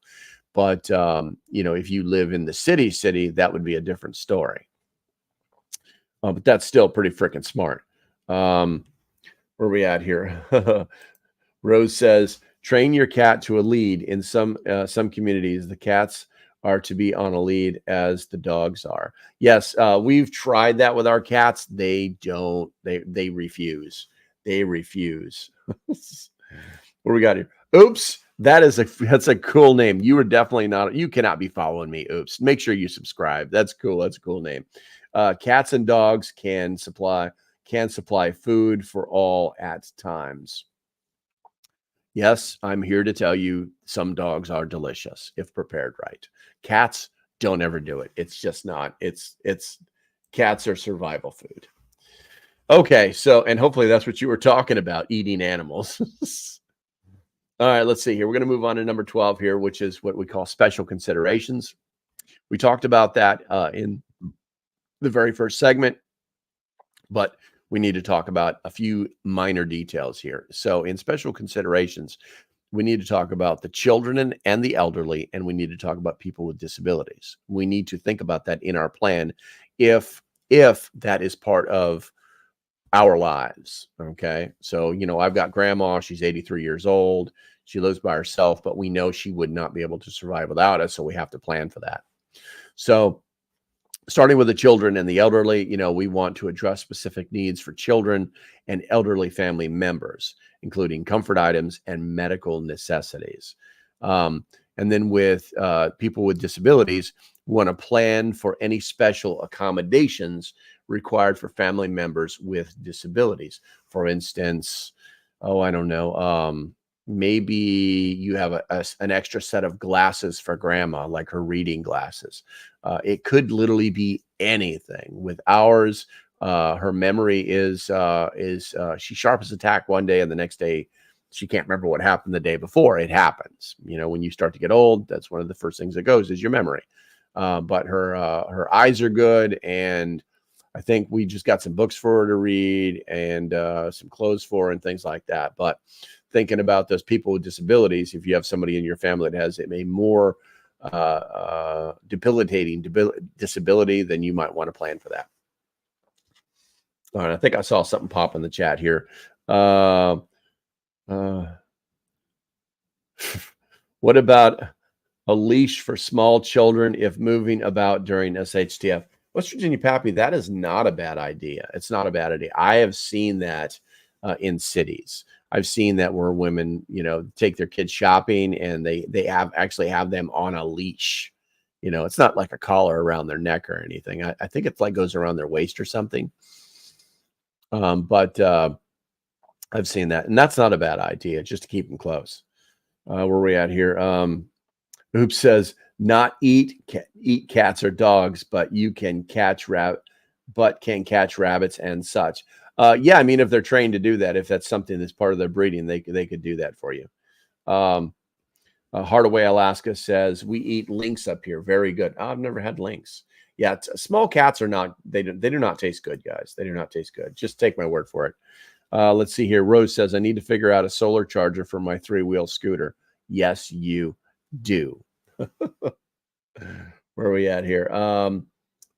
But, if you live in the city, that would be a different story. But that's still pretty freaking smart. Where are we at here? Rose says, train your cat to a lead. In some communities, the cats are to be on a lead as the dogs are. Yes, we've tried that with our cats. They don't. They refuse. They refuse. What we got here? Oops. That's a cool name. You are definitely not. You cannot be following me. Oops. Make sure you subscribe. That's cool. That's a cool name. Cats and dogs can supply food for all at times. Yes, I'm here to tell you some dogs are delicious if prepared right. Cats, don't ever do it. It's just not. It's cats are survival food. Okay, so and hopefully that's what you were talking about, eating animals. All right, let's see here. We're going to move on to number 12 here, which is what we call special considerations. We talked about that in the very first segment, but we need to talk about a few minor details here. So in special considerations, we need to talk about the children and the elderly, and we need to talk about people with disabilities. We need to think about that in our plan if that is part of our lives. Okay. So, I've got grandma, she's 83 years old. She lives by herself, but we know she would not be able to survive without us. So we have to plan for that. So starting with the children and the elderly, we want to address specific needs for children and elderly family members, including comfort items and medical necessities. And then with people with disabilities, we want to plan for any special accommodations required for family members with disabilities. For instance, I don't know, maybe you have an extra set of glasses for grandma, like her reading glasses. It could literally be anything. With ours, her memory is she sharp as a tack one day, and the next day she can't remember what happened the day before. It happens. When you start to get old, that's one of the first things that goes is your memory. But her eyes are good, and I think we just got some books for her to read and some clothes for her and things like that. But thinking about those people with disabilities, if you have somebody in your family that has a more debilitating disability, then you might want to plan for that. All right, I think I saw something pop in the chat here. What about a leash for small children if moving about during SHTF? West Virginia Pappy, that is not a bad idea. It's not a bad idea. I have seen that in cities. I've seen that where women, take their kids shopping and they have them on a leash. It's not like a collar around their neck or anything. I think it's like goes around their waist or something. But I've seen that, and that's not a bad idea, just to keep them close. Where are we at here? Oops says not eat cats or dogs, but you can catch rabbits and such. Yeah, I mean, if they're trained to do that, if that's something that's part of their breeding, they could do that for you. Hardaway, Alaska says we eat lynx up here. Very good. I've never had lynx. Yeah, small cats are not. They do not taste good, guys. They do not taste good. Just take my word for it. Let's see here. Rose says I need to figure out a solar charger for my 3-wheel scooter. Yes, you do. Where are we at here?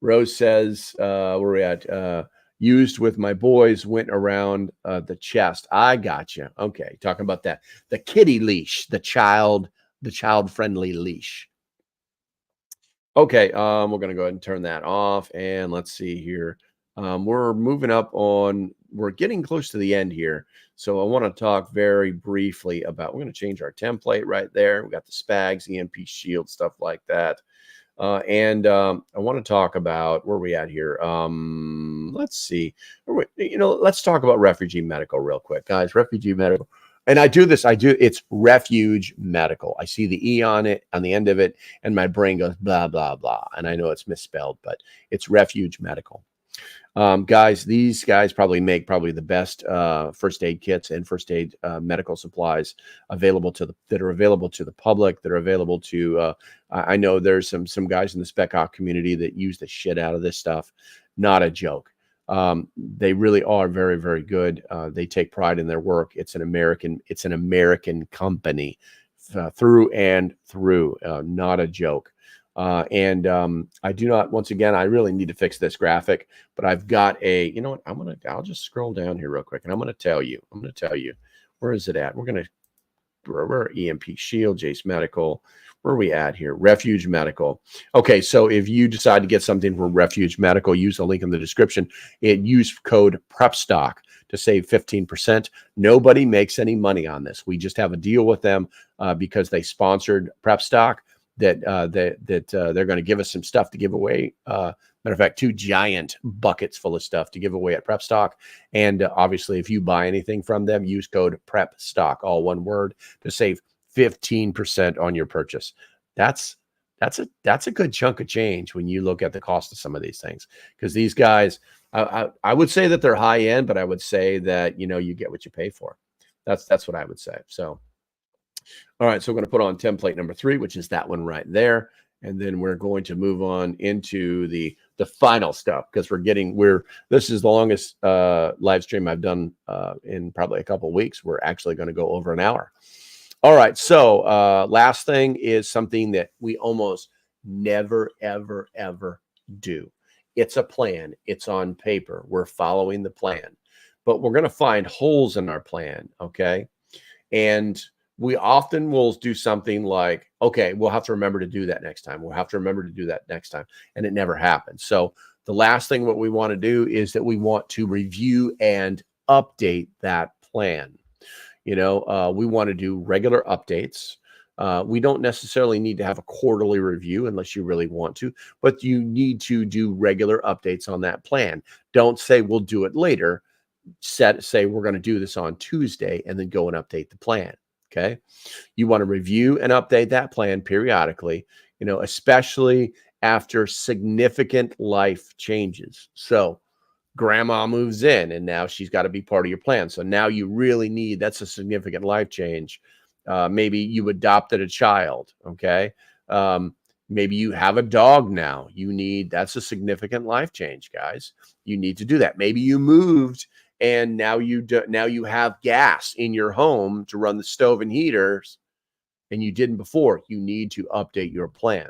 Rose says, where are we at? Used with my boys, went around the chest. I got you. Okay, talking about that. The kitty leash, the child-friendly leash. Okay, we're going to go ahead and turn that off. And let's see here. We're moving up on, we're getting close to the end here. So I want to talk very briefly about, we're going to change our template right there. We got the Spags, EMP shield, stuff like that. And I want to talk about where we at here. Let's see. Let's talk about refugee medical real quick, guys. Refugee medical. And it's refuge medical. I see the E on it, on the end of it, and my brain goes blah, blah, blah. And I know it's misspelled, but it's refuge medical. Guys, these guys probably make the best first aid kits and first aid medical supplies available that are available to the public, that are available to I know there's some guys in the spec op community that use the shit out of this stuff. Not a joke. They really are very, very good. They take pride in their work. It's an American company through and through. Not a joke. And I do not, once again, I really need to fix this graphic, but I've got you know what, I'll just scroll down here real quick and I'm going to tell you, where is it at? We're going to where EMP Shield, Jace Medical. Where are we at here? Refuge Medical. Okay, so if you decide to get something from Refuge Medical, use the link in the description. Use code PrepStock to save 15%. Nobody makes any money on this. We just have a deal with them because they sponsored PrepStock that they're going to give us some stuff to give away. Matter of fact, 2 giant buckets full of stuff to give away at PrepStock. And obviously, if you buy anything from them, use code PrepStock, all one word, to save 15% on your purchase. That's a good chunk of change when you look at the cost of some of these things, because these guys, I would say that they're high end, but I would say that, you know, you get what you pay for. That's what I would say. So, all right, so we're going to put on template number 3, which is that one right there, and then we're going to move on into the final stuff, because this is the longest live stream I've done in probably a couple of weeks. We're actually going to go over an hour. All right, so last thing is something that we almost never, ever, ever do. It's a plan. It's on paper. We're following the plan, but we're going to find holes in our plan, okay? And we often will do something like, okay, we'll have to remember to do that next time. We'll have to remember to do that next time, and it never happens. So the last thing what we want to do is that we want to review and update that plan. You know, we want to do regular updates. We don't necessarily need to have a quarterly review unless you really want to, but you need to do regular updates on that plan. Don't say we'll do it later. Say we're going to do this on Tuesday and then go and update the plan. Okay. You want to review and update that plan periodically, you know, especially after significant life changes. So grandma moves in and now she's got to be part of your plan. So now you really need, that's a significant life change. Maybe you adopted a child. Okay. Maybe you have a dog now. That's a significant life change, guys. You need to do that. Maybe you moved and now you have gas in your home to run the stove and heaters, and you didn't before. You need to update your plan.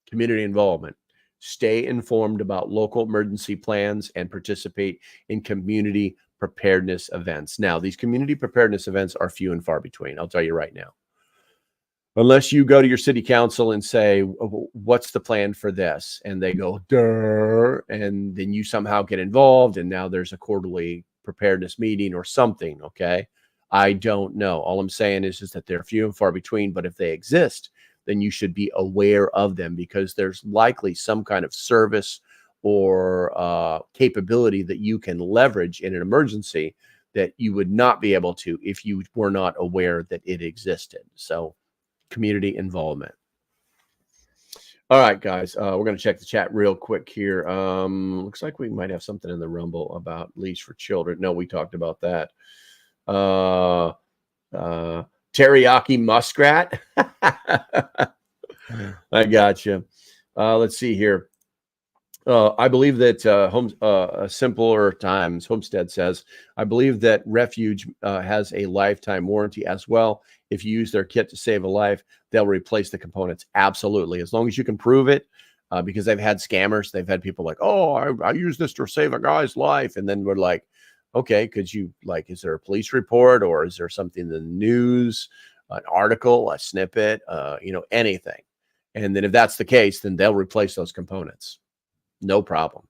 Community involvement. Stay informed about local emergency plans and participate in community preparedness events. Now, these community preparedness events are few and far between. I'll tell you right now. Unless you go to your city council and say, what's the plan for this? And they go, durr, and then you somehow get involved, and now there's a quarterly preparedness meeting or something, okay? I don't know. All I'm saying is that they're few and far between, but if they exist, then you should be aware of them, because there's likely some kind of service or capability that you can leverage in an emergency that you would not be able to if you were not aware that it existed. So community involvement. All right, guys, we're going to check the chat real quick here. Looks like we might have something in the Rumble about leash for children. No, we talked about that. Teriyaki muskrat. I got you. Let's see here. I believe that Simpler Times Homestead says, I believe that Refuge has a lifetime warranty as well. If you use their kit to save a life, they'll replace the components. Absolutely. As long as you can prove it, because they've had scammers. They've had people like, oh, I use this to save a guy's life. And then we're like, okay, could you, like, is there a police report, or is there something in the news, an article, a snippet, you know, anything? And then if that's the case, then they'll replace those components. No problem.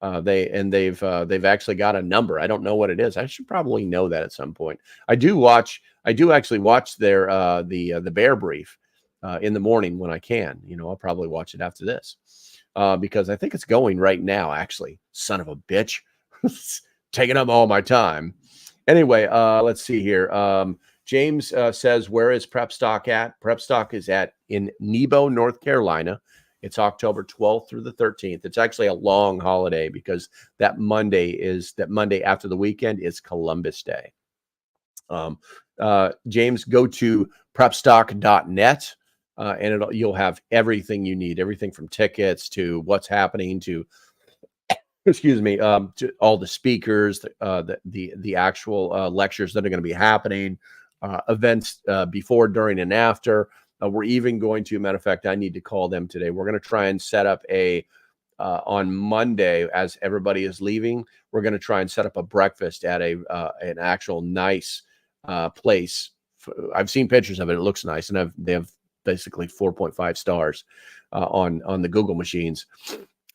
They've actually got a number. I don't know what it is. I should probably know that at some point. I do actually watch their the Bear Brief in the morning when I can. You know, I'll probably watch it after this because I think it's going right now. Actually, son of a bitch, taking up all my time. Anyway, let's see here. James says, where is PrepStock at? PrepStock is in Nebo, North Carolina. It's October 12th through the 13th. It's actually a long holiday because that Monday after the weekend is Columbus Day. James, go to prepstock.net and you'll have everything you need, everything from tickets to what's happening to, excuse me, to all the speakers, the actual lectures that are going to be happening, events before, during, and after. We're even going to, matter of fact, I need to call them today. We're going to try and set up on Monday, as everybody is leaving, we're going to try and set up a breakfast at an actual nice place I've seen pictures of it. It looks nice, and they have basically 4.5 stars on the Google machines.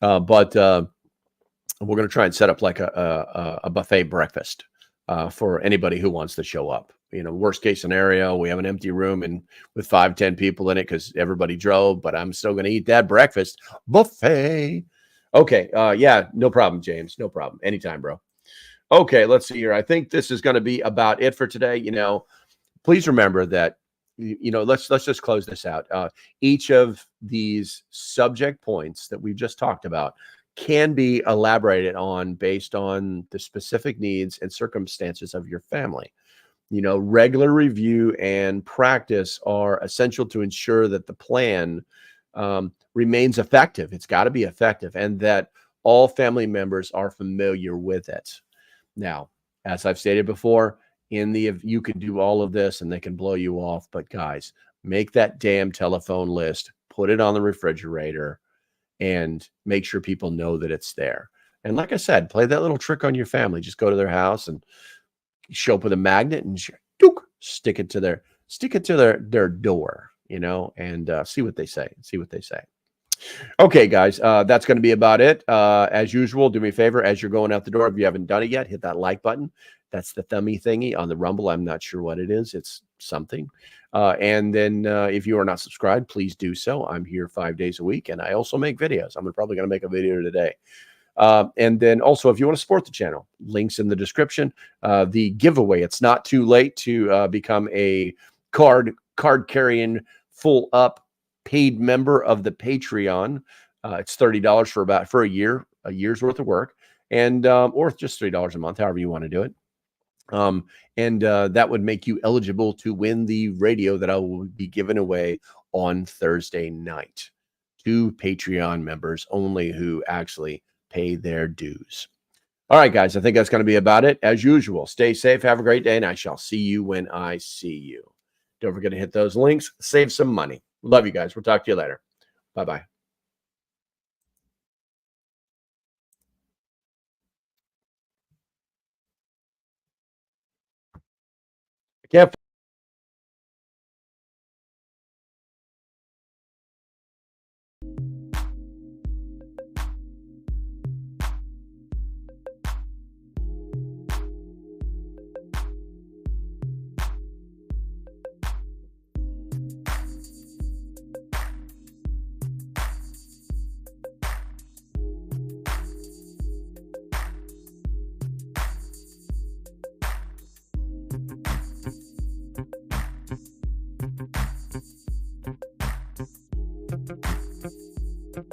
But we're going to try and set up like a buffet breakfast for anybody who wants to show up. You know, worst case scenario, we have an empty room and with 5-10 people in it because everybody drove, but I'm still going to eat that breakfast buffet. Okay. Yeah, no problem, James. No problem. Anytime, bro. Okay, let's see here. I think this is going to be about it for today. You know, please remember that, you know, let's just close this out. Each of these subject points that we've just talked about can be elaborated on based on the specific needs and circumstances of your family. You know, regular review and practice are essential to ensure that the plan remains effective. It's got to be effective, and that all family members are familiar with it. Now, as I've stated before, you can do all of this and they can blow you off, but guys, make that damn telephone list, put it on the refrigerator, and make sure people know that it's there. And like I said, play that little trick on your family. Just go to their house and show up with a magnet and stick it to their door, you know, and see what they say. Okay, guys, that's going to be about it. As usual, do me a favor as you're going out the door. If you haven't done it yet, hit that like button. That's the thummy thingy on the Rumble. I'm not sure what it is. It's something. And then if you are not subscribed, please do so. I'm here 5 days a week, and I also make videos. I'm probably going to make a video today. And then also, if you want to support the channel, links in the description. The giveaway, it's not too late to become a card-carrying, full-up paid member of the Patreon. It's $30 for a year's worth of work, and or just $3 a month, however you want to do it. And that would make you eligible to win the radio that I will be giving away on Thursday night to Patreon members only who actually pay their dues. All right, guys, I think that's going to be about it. As usual, stay safe, have a great day, and I shall see you when I see you. Don't forget to hit those links, save some money. Love you guys. We'll talk to you later. Bye-bye. I can't